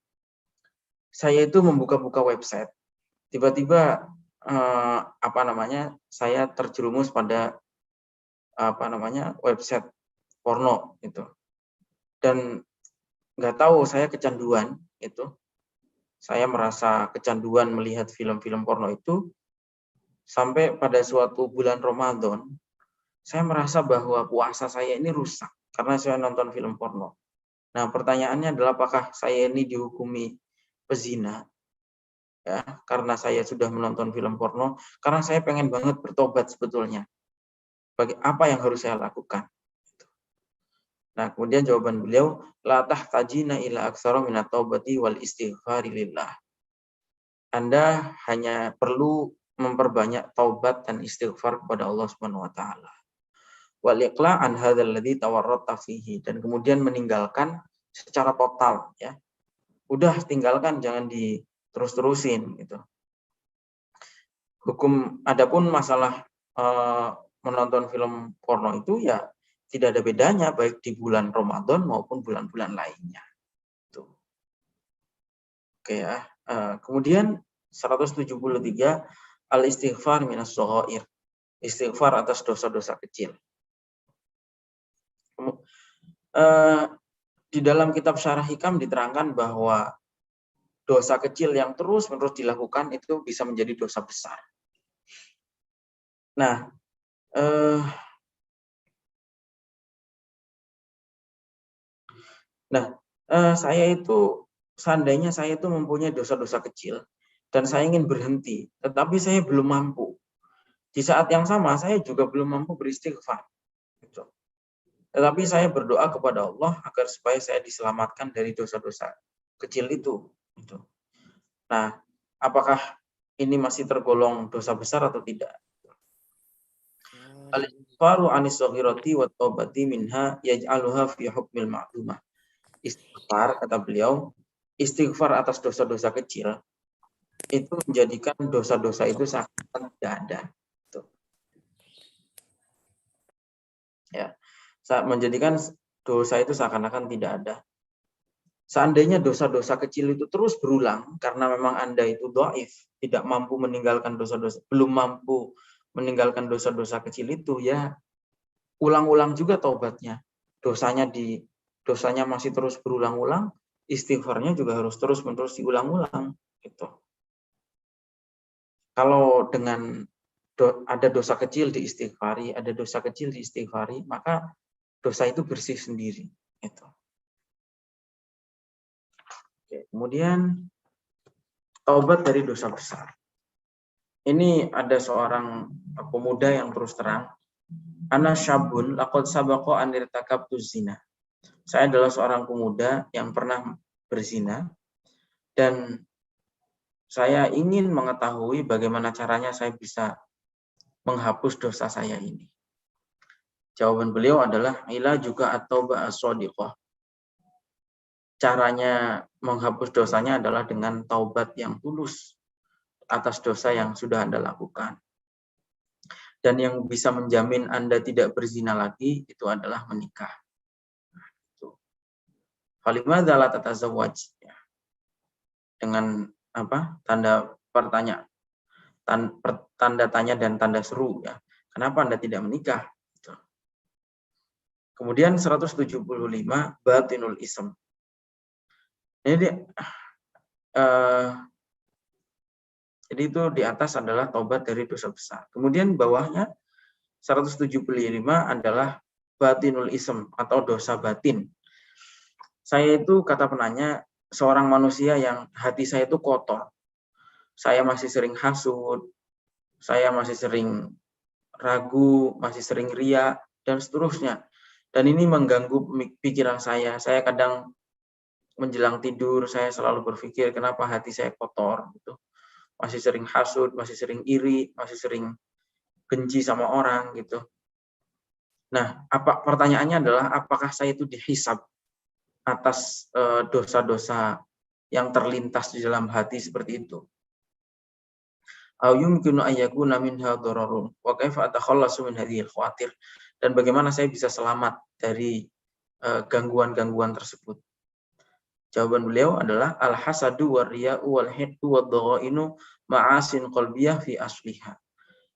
Saya itu membuka-buka website. Tiba-tiba saya terjerumus pada website porno itu. Dan nggak tahu saya kecanduan itu. Saya merasa kecanduan melihat film-film porno itu sampai pada suatu bulan Ramadan saya merasa bahwa puasa saya ini rusak karena saya nonton film porno. Nah, pertanyaannya adalah apakah saya ini dihukumi pezina? Ya, karena saya sudah menonton film porno, karena saya pengen banget bertobat sebetulnya. Apa yang harus saya lakukan? Nah, kemudian jawaban beliau, la tahtajina ila aktsara minat taubati wal istighfari lillah. Anda hanya perlu memperbanyak taubat dan istighfar kepada Allah Subhanahu wa taala. Wal iqla'an hadzal ladzi tawarrata fihi, dan kemudian meninggalkan secara total ya. Udah tinggalkan, jangan diterus-terusin gitu. Adapun masalah menonton film porno itu ya tidak ada bedanya baik di bulan Ramadan maupun bulan-bulan lainnya. Tuh. Oke ya. Kemudian 173 al-istighfar minas shaghair. Istighfar atas dosa-dosa kecil. Di dalam kitab Syarah Hikam diterangkan bahwa dosa kecil yang terus-menerus dilakukan itu bisa menjadi dosa besar. Nah, seandainya saya itu mempunyai dosa-dosa kecil dan saya ingin berhenti, tetapi saya belum mampu. Di saat yang sama saya juga belum mampu beristighfar. Gitu. Tetapi saya berdoa kepada Allah agar supaya saya diselamatkan dari dosa-dosa kecil itu. Gitu. Nah, apakah ini masih tergolong dosa besar atau tidak? Al-istighfaru anis shaghirati wa taubati minha yaj'aluha fi hukmil ma'lumah. Istighfar, kata beliau, istighfar atas dosa-dosa kecil itu menjadikan dosa-dosa itu seakan-akan tidak ada. Tuh. Ya, menjadikan dosa itu seakan-akan tidak ada. Seandainya dosa-dosa kecil itu terus berulang karena memang Anda itu dhaif, tidak mampu meninggalkan dosa-dosa, belum mampu meninggalkan dosa-dosa kecil itu, ya ulang-ulang juga taubatnya. Dosanya masih terus berulang-ulang, istighfarnya juga harus terus-menerus diulang-ulang gitu. Kalau dengan ada dosa kecil diistighfari, ada dosa kecil diistighfari, maka dosa itu bersih sendiri gitu. Oke, kemudian taubat dari dosa besar. Ini ada seorang pemuda yang terus terang, ana syabun laqad sabaqa an irtakabtu zina. Saya adalah seorang pemuda yang pernah berzina dan saya ingin mengetahui bagaimana caranya saya bisa menghapus dosa saya ini. Jawaban beliau adalah ila juga at-taubah as-shadiqah. Caranya menghapus dosanya adalah dengan taubat yang tulus atas dosa yang sudah Anda lakukan. Dan yang bisa menjamin Anda tidak berzina lagi itu adalah menikah. Falimadza la tatazawwaj? Dengan apa? Tanda pertanyaan, tanda tanya dan tanda seru ya. Kenapa Anda tidak menikah? Kemudian 175 batinul ism. Jadi itu di atas adalah taubat dari dosa besar. Kemudian bawahnya 175 adalah batinul ism atau dosa batin. Saya itu, kata penanya, seorang manusia yang hati saya itu kotor. Saya masih sering hasud, saya masih sering ragu, masih sering ria, dan seterusnya. Dan ini mengganggu pikiran saya. Saya kadang menjelang tidur, saya selalu berpikir kenapa hati saya kotor. Gitu. Masih sering hasud, masih sering iri, masih sering benci sama orang. Gitu. Nah, pertanyaannya adalah apakah saya itu dihisab atas dosa-dosa yang terlintas di dalam hati seperti itu? Au yumkinu an yakuna minha dararun wa kaifa atakhallasu min hadhil khawatir, dan bagaimana saya bisa selamat dari gangguan-gangguan tersebut. Jawaban beliau adalah al-hasadu war-riya'u wal-hiqdu wad-dhaghainu ma'asin qalbiyah fi asliha.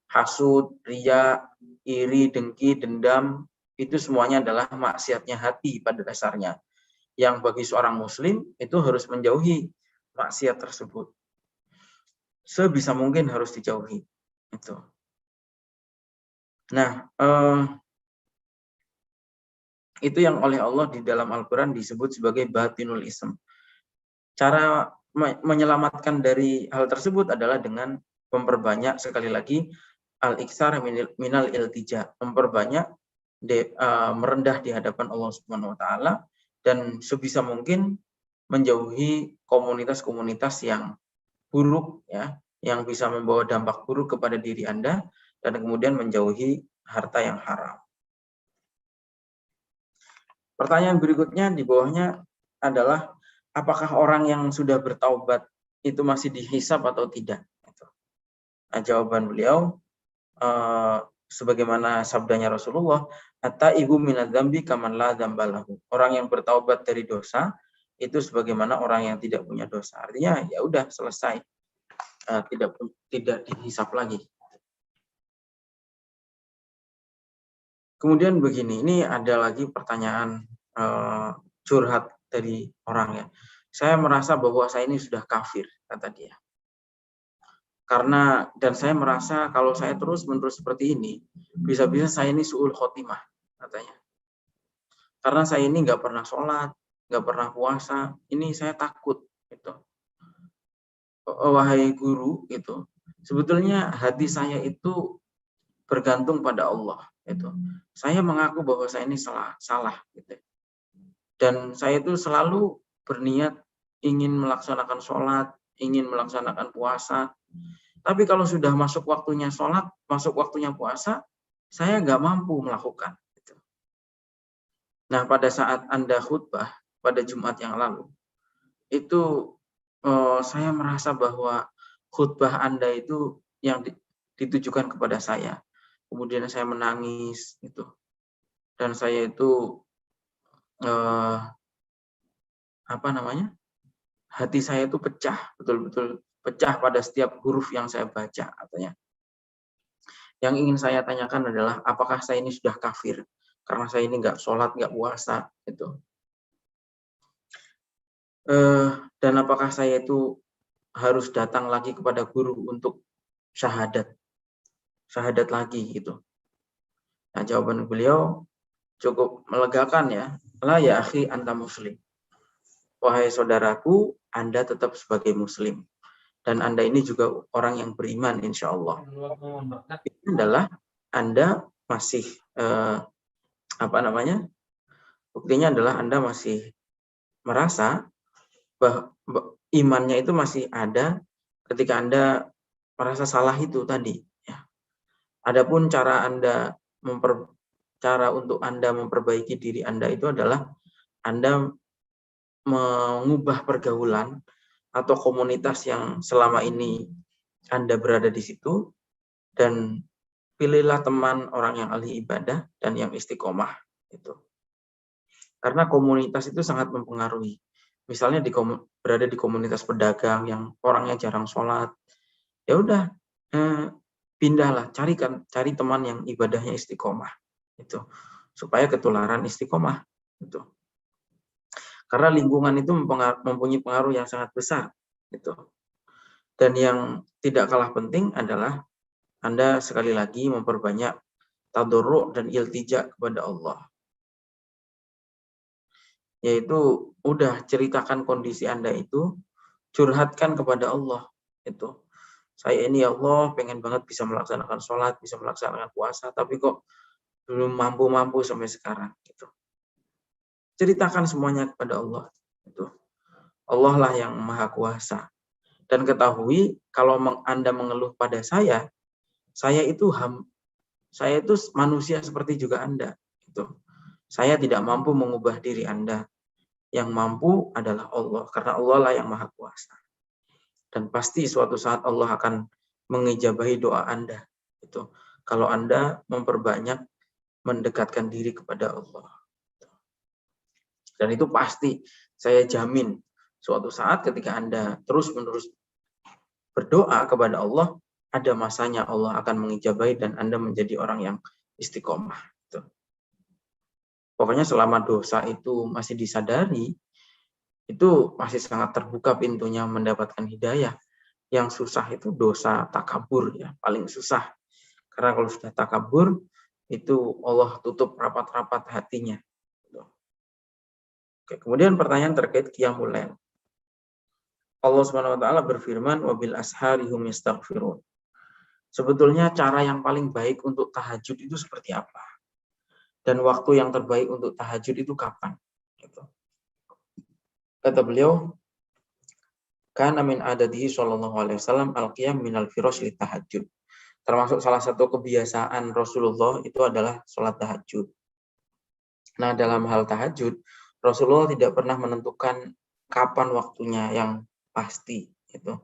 Hasud, riya, iri, dengki, dendam, itu semuanya adalah maksiatnya hati pada dasarnya. Yang bagi seorang muslim itu harus menjauhi maksiat tersebut. Sebisa mungkin harus dijauhi. Itu. Nah, itu yang oleh Allah di dalam Al-Quran disebut sebagai batinul ism. Cara menyelamatkan dari hal tersebut adalah dengan memperbanyak, sekali lagi, al-iksar minal iltija, memperbanyak merendah di hadapan Allah Subhanahu wa taala, dan sebisa mungkin menjauhi komunitas-komunitas yang buruk, ya, yang bisa membawa dampak buruk kepada diri Anda, dan kemudian menjauhi harta yang haram. Pertanyaan berikutnya di bawahnya adalah, apakah orang yang sudah bertaubat itu masih dihisab atau tidak? Nah, jawaban beliau, sebagaimana sabdanya Rasulullah, at-taibu minadz-dzambi kaman la dzambalahu. Orang yang bertaubat dari dosa itu sebagaimana orang yang tidak punya dosa. Artinya ya udah selesai, tidak dihisab lagi. Kemudian begini, ini ada lagi pertanyaan curhat dari orang, ya. Saya merasa bahwa saya ini sudah kafir, kata dia. Dan saya merasa kalau saya terus-menerus seperti ini, bisa-bisa saya ini su'ul khotimah, katanya. Karena saya ini nggak pernah sholat, nggak pernah puasa, ini saya takut, gitu. Wahai guru, gitu. Sebetulnya hati saya itu bergantung pada Allah, gitu. Saya mengaku bahwa saya ini salah, gitu. Dan saya itu selalu berniat ingin melaksanakan sholat, ingin melaksanakan puasa. Tapi kalau sudah masuk waktunya sholat, masuk waktunya puasa, saya nggak mampu melakukan. Nah, pada saat Anda khutbah pada Jumat yang lalu, itu saya merasa bahwa khutbah Anda itu yang ditujukan kepada saya. Kemudian saya menangis, gitu. Dan saya itu hati saya itu pecah, betul-betul pecah pada setiap huruf yang saya baca, katanya. Yang ingin saya tanyakan adalah, apakah saya ini sudah kafir karena saya ini nggak sholat, nggak puasa, gitu. Dan apakah saya itu harus datang lagi kepada guru untuk syahadat lagi, gitu. Nah, jawaban beliau cukup melegakan, ya. La ya akhi anta muslim. Wahai saudaraku, Anda tetap sebagai muslim. Dan Anda ini juga orang yang beriman, insya Allah. Ini adalah Anda masih, buktinya adalah Anda masih merasa bahwa imannya itu masih ada ketika Anda merasa salah itu tadi. Ya. Adapun cara untuk Anda memperbaiki diri Anda itu adalah Anda mengubah pergaulan atau komunitas yang selama ini Anda berada di situ, dan pilihlah teman orang yang ahli ibadah dan yang istiqomah, gitu. Karena komunitas itu sangat mempengaruhi. Misalnya berada di komunitas pedagang yang orangnya jarang sholat, ya udah, pindahlah, cari teman yang ibadahnya istiqomah, itu supaya ketularan istiqomah, itu. Karena lingkungan itu mempunyai pengaruh yang sangat besar, gitu. Dan yang tidak kalah penting adalah Anda sekali lagi memperbanyak tadarru' dan iltija kepada Allah. Yaitu udah ceritakan kondisi Anda itu, curhatkan kepada Allah. Itu. Saya ini ya Allah pengen banget bisa melaksanakan sholat, bisa melaksanakan puasa, tapi kok belum mampu-mampu sampai sekarang. Gitu. Ceritakan semuanya kepada Allah. Itu. Allah lah yang maha kuasa. Dan ketahui kalau Anda mengeluh pada saya itu manusia seperti juga Anda. Gitu. Saya tidak mampu mengubah diri Anda. Yang mampu adalah Allah, karena Allah lah yang maha kuasa. Dan pasti suatu saat Allah akan mengijabahi doa Anda. Itu kalau Anda memperbanyak mendekatkan diri kepada Allah. Dan itu pasti, saya jamin, suatu saat ketika Anda terus-menerus berdoa kepada Allah, ada masanya Allah akan mengijabahi dan Anda menjadi orang yang istiqomah. Gitu. Pokoknya selama dosa itu masih disadari, itu masih sangat terbuka pintunya mendapatkan hidayah. Yang susah itu dosa takabur, ya, paling susah. Karena kalau sudah takabur, itu Allah tutup rapat-rapat hatinya. Oke, kemudian pertanyaan terkait qiyamul lail. Allah Subhanahu wa taala berfirman, wabil ashari hum yastaghfirun. Sebetulnya cara yang paling baik untuk tahajud itu seperti apa? Dan waktu yang terbaik untuk tahajud itu kapan? Gitu. Kata beliau, kana min adadihi sallallahu alaihi wasallam al-qiyam minal firash li tahajud. Termasuk salah satu kebiasaan Rasulullah itu adalah sholat tahajud. Nah, dalam hal tahajud, Rasulullah tidak pernah menentukan kapan waktunya yang pasti. Gitu.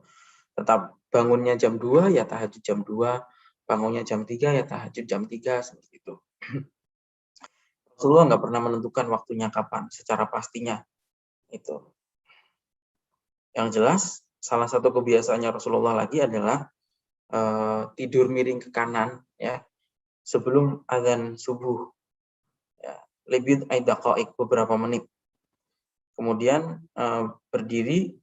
Tetap bangunnya jam 2, ya tahajud jam 2. Bangunnya jam 3, ya tahajud jam 3. Seperti itu. Rasulullah nggak pernah menentukan waktunya kapan, secara pastinya. Itu. Yang jelas, salah satu kebiasaannya Rasulullah lagi adalah tidur miring ke kanan, ya, sebelum azan subuh, ya, lebih aidaqaik, beberapa menit. Kemudian berdiri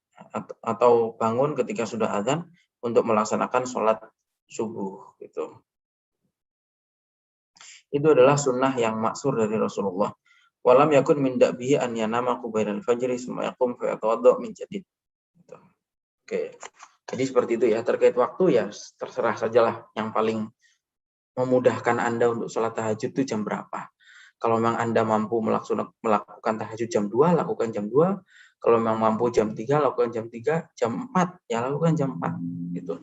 atau bangun ketika sudah azan untuk melaksanakan sholat subuh. Gitu. Itu adalah sunnah yang maksur dari Rasulullah. Walam yakun min da'bihi an yanama qubailal fajri summa yaqum fa yatawadda min jadid. Gitu. Oke. Jadi seperti itu ya. Terkait waktu ya terserah sajalah, yang paling memudahkan Anda untuk sholat tahajud itu jam berapa. Kalau memang Anda mampu melakukan tahajud jam 2, lakukan jam 2. Kalau memang mampu jam 3, lakukan jam 3. Jam 4, ya lakukan jam 4. Gitu.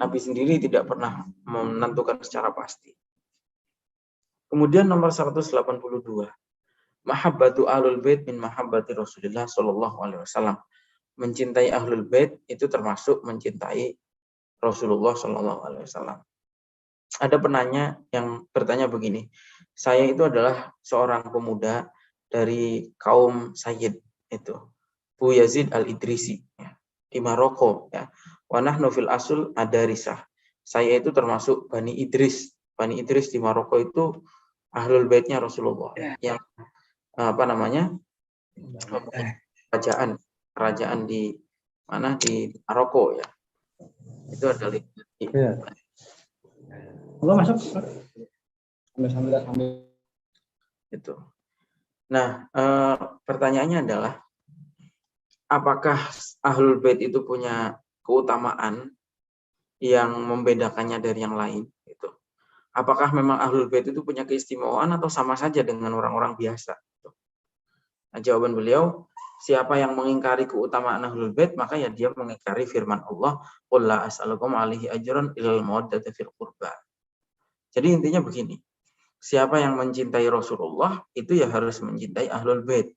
Nabi sendiri tidak pernah menentukan secara pasti. Kemudian nomor 182. Mahabbatu ahlul bait min mahabbati Rasulullah sallallahu alaihi wasallam. Mencintai ahlul bait itu termasuk mencintai Rasulullah sallallahu alaihi wasallam. Ada penanya yang bertanya begini, saya itu adalah seorang pemuda dari kaum Sayyid, itu Bu Yazid Al-Idrisi, ya, di Maroko, ya. Wa nahnu fil asul adarisah. Saya itu termasuk Bani Idris. Bani Idris di Maroko itu ahlul baitnya Rasulullah, yang apa namanya, kerajaan di mana, di Maroko, ya. Itu adalah masuk itu. Nah, pertanyaannya adalah, apakah ahlul bait itu punya keutamaan yang membedakannya dari yang lain? Gitu. Apakah memang ahlul bait itu punya keistimewaan atau sama saja dengan orang-orang biasa? Gitu. Nah, jawaban beliau, siapa yang mengingkari keutamaan ahlul bait, maka ya dia mengingkari firman Allah, qul la as'alukum alaihi ajran illal mawaddata fil qurba. Jadi intinya begini, siapa yang mencintai Rasulullah itu ya harus mencintai ahlul bait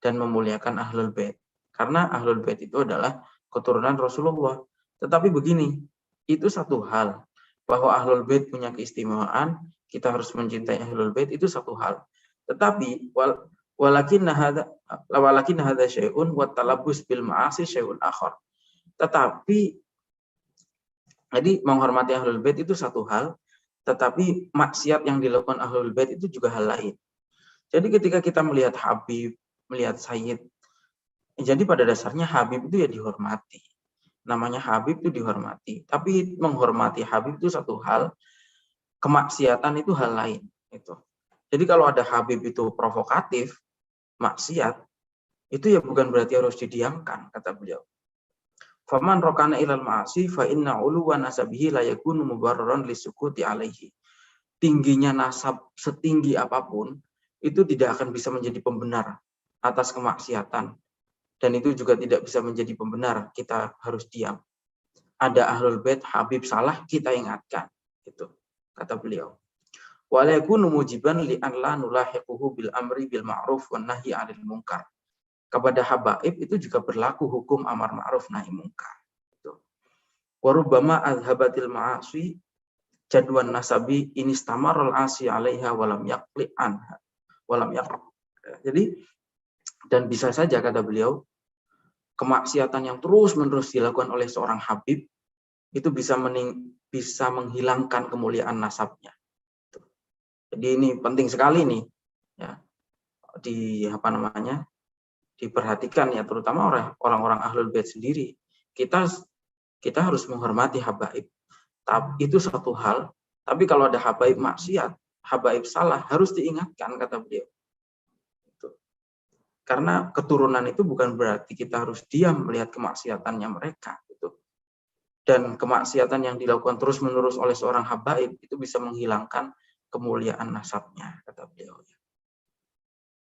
dan memuliakan ahlul bait. Karena ahlul bait itu adalah keturunan Rasulullah. Tetapi begini, itu satu hal, bahwa ahlul bait punya keistimewaan, kita harus mencintai ahlul bait, itu satu hal. Tetapi walakin hadza syai'un wa talabbus bil ma'asi syai'un akhar. Tetapi jadi menghormati ahlul bait itu satu hal, tetapi maksiat yang dilakukan ahlul bait itu juga hal lain. Jadi ketika kita melihat Habib, melihat Sayyid, jadi pada dasarnya Habib itu ya dihormati. Namanya Habib itu dihormati. Tapi menghormati Habib itu satu hal, kemaksiatan itu hal lain. Itu. Jadi kalau ada Habib itu provokatif, maksiat, itu ya bukan berarti harus didiamkan, kata beliau. Faman rokana ilal ma'asi fa inna uluwa nasabihi la yakunu mubarraran lisukuti alaihi. Tingginya nasab setinggi apapun itu tidak akan bisa menjadi pembenar atas kemaksiatan, dan itu juga tidak bisa menjadi pembenar kita harus diam. Ada ahlul bait, Habib salah, kita ingatkan, itu kata beliau. Wa la yakunu mujiban li an la nulahiquhu bil amri bil ma'ruf wan nahyi 'anil munkar. Kepada habaib itu juga berlaku hukum amar ma'ruf nahi munkar. Warubama azhabatil ma'asi jadwan nasabi inistamarul asi 'alaiha walam yaqli anha walam yaqli. Jadi dan bisa saja kata beliau kemaksiatan yang terus-menerus dilakukan oleh seorang habib itu bisa menghilangkan kemuliaan nasabnya. Jadi ini penting sekali nih ya diperhatikan ya, terutama oleh orang-orang ahlul bait sendiri. Kita harus menghormati habaib. Tapi itu satu hal. Tapi kalau ada habaib maksiat, habaib salah, harus diingatkan kata beliau. Karena keturunan itu bukan berarti kita harus diam melihat kemaksiatannya mereka. Dan kemaksiatan yang dilakukan terus-menerus oleh seorang habaib itu bisa menghilangkan kemuliaan nasabnya kata beliau.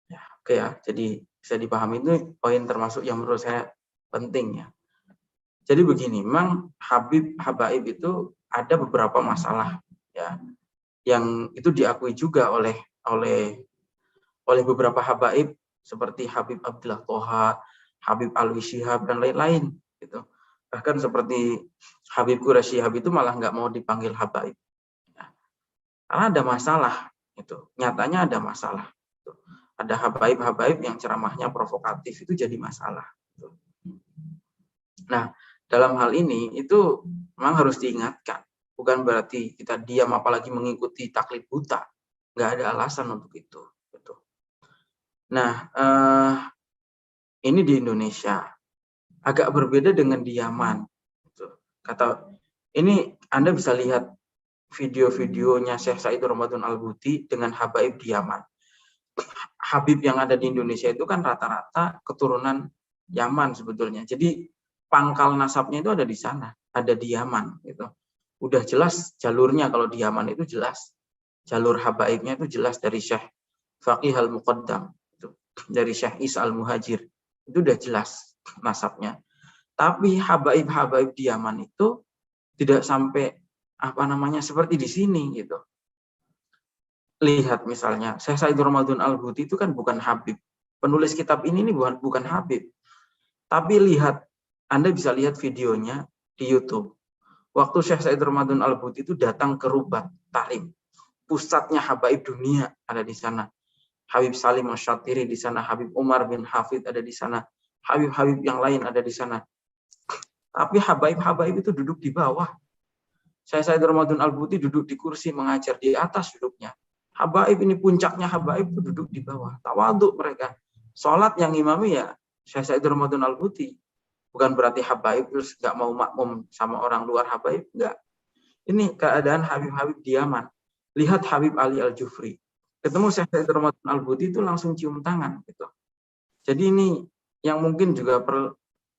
Ya, oke ya. Jadi bisa dipahami, itu poin termasuk yang menurut saya penting ya. Jadi begini, memang habaib itu ada beberapa masalah ya yang itu diakui juga oleh beberapa habaib seperti Habib Abdullah Toha, Habib Alwi Shihab dan lain-lain gitu. Bahkan seperti Habib Quraisy Shihab itu malah nggak mau dipanggil habaib. Ya. Karena ada masalah itu. Nyatanya ada masalah. Gitu. Ada habaib yang ceramahnya provokatif itu jadi masalah. Gitu. Nah, dalam hal ini itu memang harus diingatkan. Bukan berarti kita diam apalagi mengikuti taklid buta. Nggak ada alasan untuk itu. Gitu. Nah, ini di Indonesia agak berbeda dengan di Yaman. Gitu. Ini Anda bisa lihat video-videonya Syekh Said Ramadan Al-Buti dengan habaib di Yaman. Habib yang ada di Indonesia itu kan rata-rata keturunan Yaman sebetulnya. Jadi pangkal nasabnya itu ada di sana, ada di Yaman gitu. Udah jelas jalurnya kalau di Yaman itu jelas. Jalur habaibnya itu jelas dari Syekh Faqih Al-Muqaddam itu, dari Syekh Isa Al-Muhajir. Itu udah jelas nasabnya. Tapi habaib di Yaman itu tidak sampai seperti di sini gitu. Lihat misalnya Syekh Said Ramadan Al-Buti itu kan bukan habib. Penulis kitab ini bukan habib. Tapi Anda bisa lihat videonya di YouTube. Waktu Syekh Said Ramadan Al-Buti itu datang ke Rubat, Tarim. Pusatnya habaib dunia ada di sana. Habib Salim Asy-Syatiri di sana, Habib Umar bin Hafid ada di sana, habib-habib yang lain ada di sana. Tapi habaib itu duduk di bawah. Syekh Said Ramadan Al-Buti duduk di kursi mengajar, di atas duduknya. Habaib ini puncaknya habaib itu duduk di bawah. Tawaduk mereka. Sholat yang imami ya Syekh Said Ramadan Al-Buti. Bukan berarti habaib terus nggak mau makmum sama orang luar habaib. Enggak. Ini keadaan habib-habib di Yaman. Lihat Habib Ali Al-Jufri. Ketemu Syekh Said Ramadan Al-Buti itu langsung cium tangan. Gitu. Jadi ini yang mungkin juga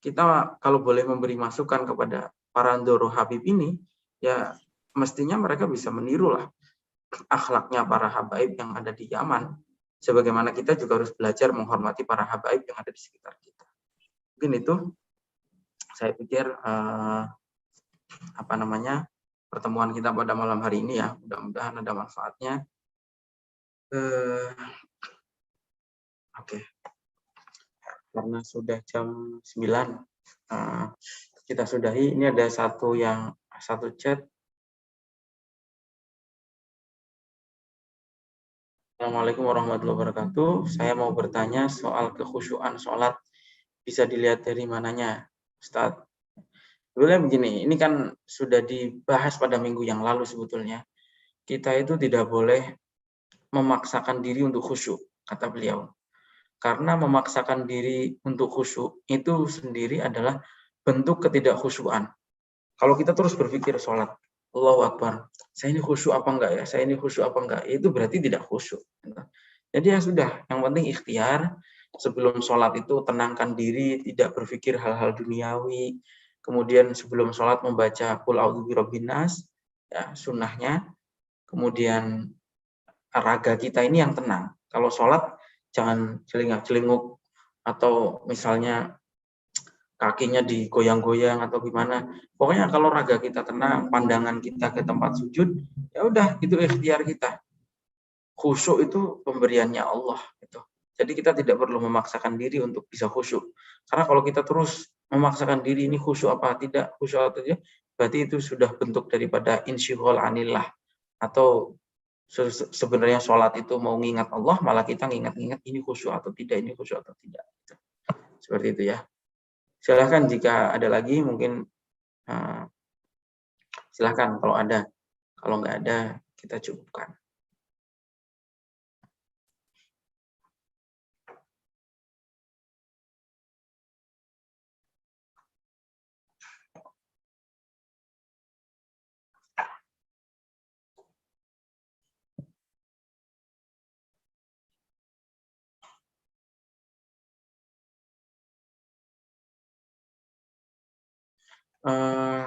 kita kalau boleh memberi masukan kepada para ndoro habib ini, ya mestinya mereka bisa meniru lah akhlaknya para habaib yang ada di Yaman. Sebagaimana kita juga harus belajar menghormati para habaib yang ada di sekitar kita. Mungkin itu saya pikir pertemuan kita pada malam hari ini ya. Mudah-mudahan ada manfaatnya. Oke. Karena sudah jam 9 kita sudahi. Ini ada satu chat. Assalamualaikum warahmatullahi wabarakatuh. Saya mau bertanya soal kekhusyuan sholat. Bisa dilihat dari mananya, Ustaz? Sebetulnya begini, ini kan sudah dibahas pada minggu yang lalu sebetulnya. Kita itu tidak boleh memaksakan diri untuk khusyuk, kata beliau. Karena memaksakan diri untuk khusyuk itu sendiri adalah bentuk ketidakkhusyuan. Kalau kita terus berpikir sholat, Allahu Akbar, saya ini khusyuk apa enggak ya? Saya ini khusyuk apa enggak? Itu berarti tidak khusyuk. Jadi ya sudah, yang penting ikhtiar. Sebelum sholat itu tenangkan diri, tidak berpikir hal-hal duniawi. Kemudian sebelum sholat membaca Qul a'udzu birabbin nas, ya sunnahnya. Kemudian raga kita ini yang tenang. Kalau sholat jangan celingak-celinguk atau misalnya kakinya digoyang-goyang atau gimana. Pokoknya kalau raga kita tenang, pandangan kita ke tempat sujud, ya udah itu ikhtiar kita. Khusyuk itu pemberiannya Allah gitu. Jadi kita tidak perlu memaksakan diri untuk bisa khusyuk. Karena kalau kita terus memaksakan diri ini khusyuk apa tidak, khusyuk atau tidak, berarti itu sudah bentuk daripada insyghal anillah, atau sebenarnya sholat itu mau ngingat Allah, malah kita ngingat-ngingat ini khusyuk atau tidak, ini khusyuk atau tidak. Seperti itu ya. Silahkan jika ada lagi mungkin silahkan kalau ada. Kalau nggak ada, kita cukupkan.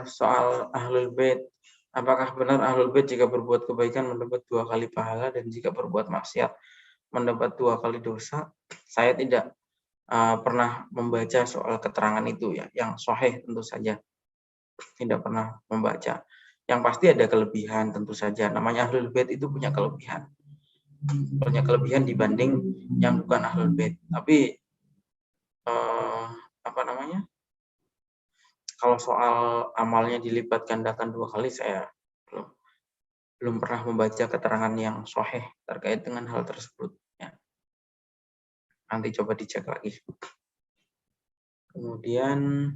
Soal Ahlul Bait, apakah benar Ahlul Bait jika berbuat kebaikan mendapat 2 kali pahala dan jika berbuat maksiat mendapat 2 kali dosa? Saya tidak pernah membaca soal keterangan itu ya, yang sahih tentu saja tidak pernah membaca. Yang pasti ada kelebihan tentu saja. Namanya Ahlul Bait itu punya kelebihan dibanding yang bukan Ahlul Bait. Tapi apa namanya? Kalau soal amalnya dilipat gandakan 2 kali, saya belum pernah membaca keterangan yang sahih terkait dengan hal tersebut. Ya. Nanti coba dicek lagi. Kemudian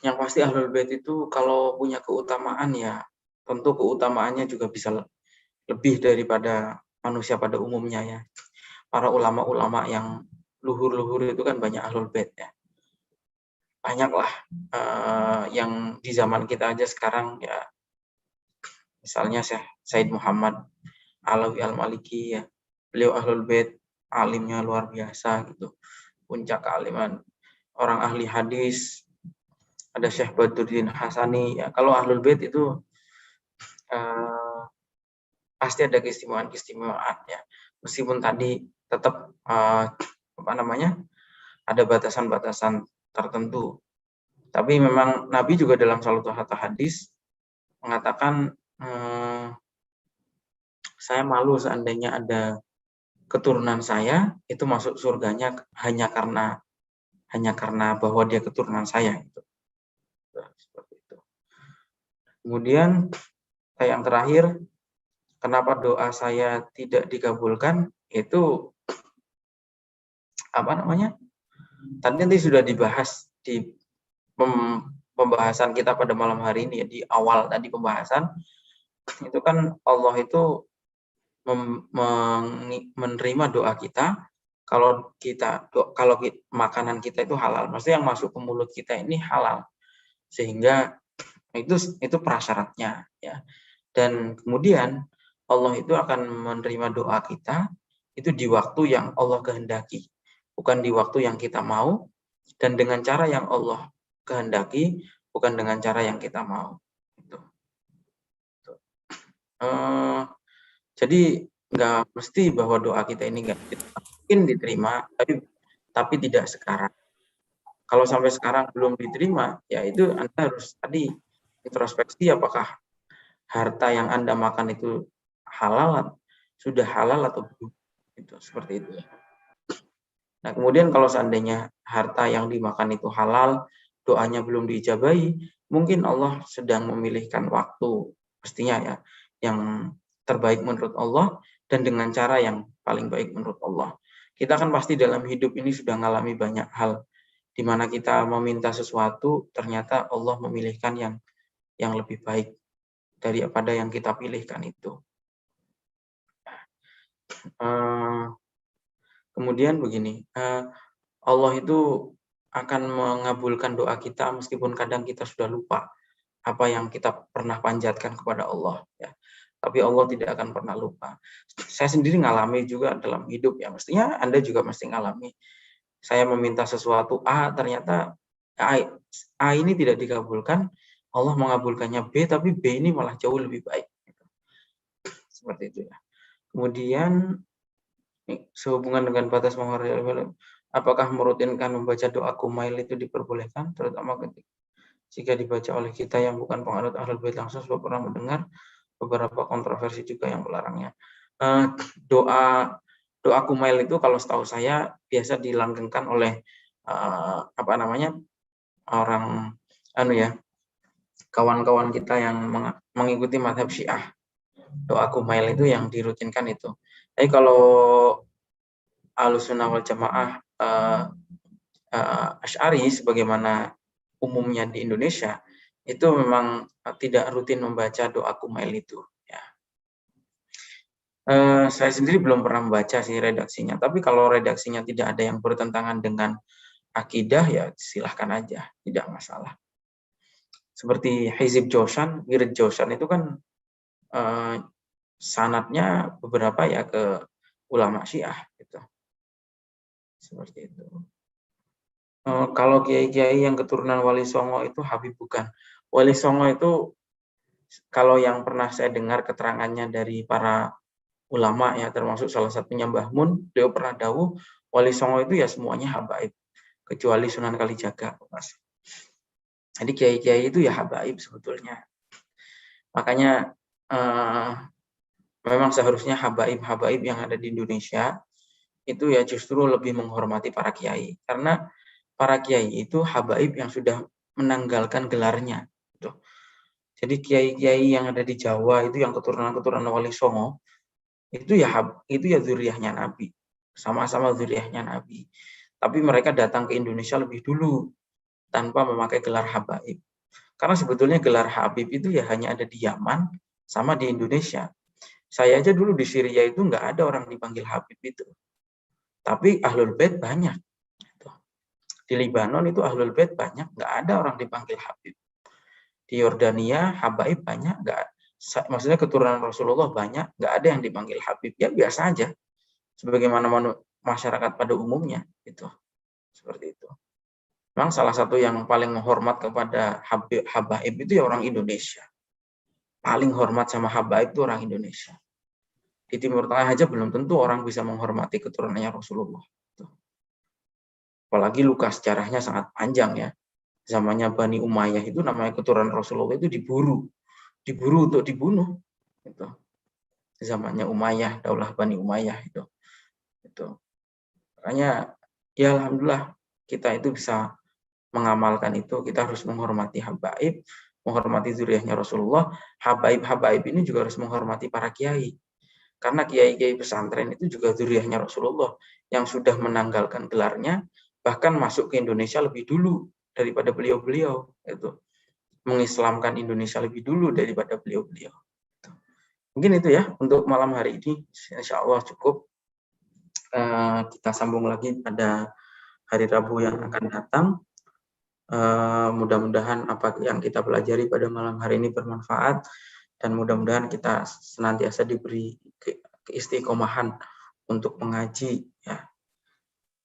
yang pasti Ahlul Bait itu kalau punya keutamaan ya tentu keutamaannya juga bisa lebih daripada manusia pada umumnya ya. Para ulama-ulama yang luhur-luhur itu kan banyak Ahlul Bait ya. Banyaklah yang di zaman kita aja sekarang ya, misalnya Syekh Said Muhammad Alawi Al-Maliki ya. Beliau Ahlul Bait, alimnya luar biasa gitu. Puncak kealiman. Orang ahli hadis, ada Syekh Badruddin Hasani ya. Kalau Ahlul Bait itu pasti ada keistimewaan ya. Meskipun tadi tetap ada batasan-batasan tertentu. Tapi memang Nabi juga dalam salah satu hadis mengatakan, saya malu seandainya ada keturunan saya itu masuk surganya hanya karena bahwa dia keturunan saya gitu. Seperti itu. Kemudian yang terakhir, kenapa doa saya tidak dikabulkan? Itu Tadi sudah dibahas di pembahasan kita pada malam hari ini ya, di awal tadi pembahasan itu kan Allah itu menerima doa kita kalau makanan kita itu halal, maksudnya yang masuk ke mulut kita ini halal, sehingga itu prasyaratnya ya. Dan kemudian Allah itu akan menerima doa kita itu di waktu yang Allah kehendaki, bukan di waktu yang kita mau, dan dengan cara yang Allah kehendaki, bukan dengan cara yang kita mau. Jadi nggak mesti bahwa doa kita ini nggak mungkin diterima, tapi tidak sekarang. Kalau sampai sekarang belum diterima, ya itu Anda harus tadi introspeksi apakah harta yang Anda makan itu sudah halal atau belum. Itu seperti itu. Nah, kemudian kalau seandainya harta yang dimakan itu halal, doanya belum diijabahi, mungkin Allah sedang memilihkan waktu pastinya ya yang terbaik menurut Allah dan dengan cara yang paling baik menurut Allah. Kita kan pasti dalam hidup ini sudah mengalami banyak hal di mana kita meminta sesuatu, ternyata Allah memilihkan yang lebih baik daripada yang kita pilihkan itu. Kemudian begini, Allah itu akan mengabulkan doa kita meskipun kadang kita sudah lupa apa yang kita pernah panjatkan kepada Allah ya. Tapi Allah tidak akan pernah lupa. Saya sendiri ngalami juga dalam hidup ya, mestinya Anda juga mesti ngalami. Saya meminta sesuatu A, ternyata A ini tidak dikabulkan, Allah mengabulkannya B, tapi B ini malah jauh lebih baik. Seperti itu ya. Kemudian sehubungan dengan batas mahar, apakah merutinkan membaca doa kumail itu diperbolehkan, terutama jika dibaca oleh kita yang bukan penganut Ahlul Bait langsung, sebab pernah mendengar beberapa kontroversi juga yang melarangnya. doa doa kumail itu kalau setahu saya biasa dilanggengkan oleh apa namanya, orang kawan-kawan kita yang mengikuti mazhab Syiah. Doa kumail itu yang dirutinkan itu. Tapi kalau Ahlussunnah wal Jamaah Asy'ari sebagaimana umumnya di Indonesia itu memang tidak rutin membaca doa kumail itu. Ya. Saya sendiri belum pernah membaca sih redaksinya, tapi kalau redaksinya tidak ada yang bertentangan dengan akidah ya silahkan aja, tidak masalah. Seperti Hizib Joshan, Wirid Joshan itu kan sanadnya beberapa ya ke ulama Syiah gitu. Seperti itu. Kalau kiai-kiai yang keturunan Wali Songo itu Habib bukan. Wali Songo itu kalau yang pernah saya dengar keterangannya dari para ulama ya, termasuk salah satunya Mbah Mun, beliau pernah dawuh Wali Songo itu ya semuanya habaib kecuali Sunan Kalijaga, Mas. Jadi kiai-kiai itu ya habaib sebetulnya. Makanya memang seharusnya habaib-habaib yang ada di Indonesia itu ya justru lebih menghormati para kiai, karena para kiai itu habaib yang sudah menanggalkan gelarnya. Gitu. Jadi kiai-kiai yang ada di Jawa itu yang keturunan-keturunan Wali Songo itu ya zuriyahnya Nabi, sama-sama zuriyahnya Nabi. Tapi mereka datang ke Indonesia lebih dulu tanpa memakai gelar habaib. Karena sebetulnya gelar habib itu ya hanya ada di Yaman sama di Indonesia. Saya aja dulu di Syria itu nggak ada orang dipanggil habib itu. Tapi Ahlul Bait banyak. Di Libanon itu Ahlul Bait banyak, nggak ada orang dipanggil habib. Di Yordania habaib banyak, nggak, maksudnya keturunan Rasulullah banyak, nggak ada yang dipanggil habib. Ya biasa aja, sebagaimana masyarakat pada umumnya itu. Seperti itu. Memang salah satu yang paling menghormat kepada habaib itu ya orang Indonesia. Paling hormat sama habaib itu orang Indonesia. Di Timur Tengah aja belum tentu orang bisa menghormati keturunannya Rasulullah. Apalagi luka sejarahnya sangat panjang ya. Zamannya Bani Umayyah itu namanya keturunan Rasulullah itu diburu untuk dibunuh. Itu. Zamannya Umayyah, Daulah Bani Umayyah itu. Makanya ya alhamdulillah kita itu bisa mengamalkan itu. Kita harus menghormati habaib, menghormati zuriyahnya Rasulullah. Habaib ini juga harus menghormati para kiai. Karena kiai-kiai pesantren itu juga zuriyahnya Rasulullah yang sudah menanggalkan gelarnya, bahkan masuk ke Indonesia lebih dulu daripada beliau-beliau. Itu mengislamkan Indonesia lebih dulu daripada beliau-beliau. Mungkin itu ya untuk malam hari ini. Insya Allah cukup. Kita sambung lagi pada hari Rabu yang akan datang. Mudah-mudahan apa yang kita pelajari pada malam hari ini bermanfaat dan mudah-mudahan kita senantiasa diberi keistiqomahan untuk mengaji ya.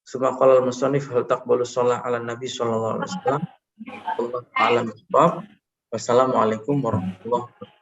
Subhanallah musannif hal taqbalus shalah ala nabi sallallahu alaihi wasallam. Wassalamualaikum warahmatullahi wabarakatuh.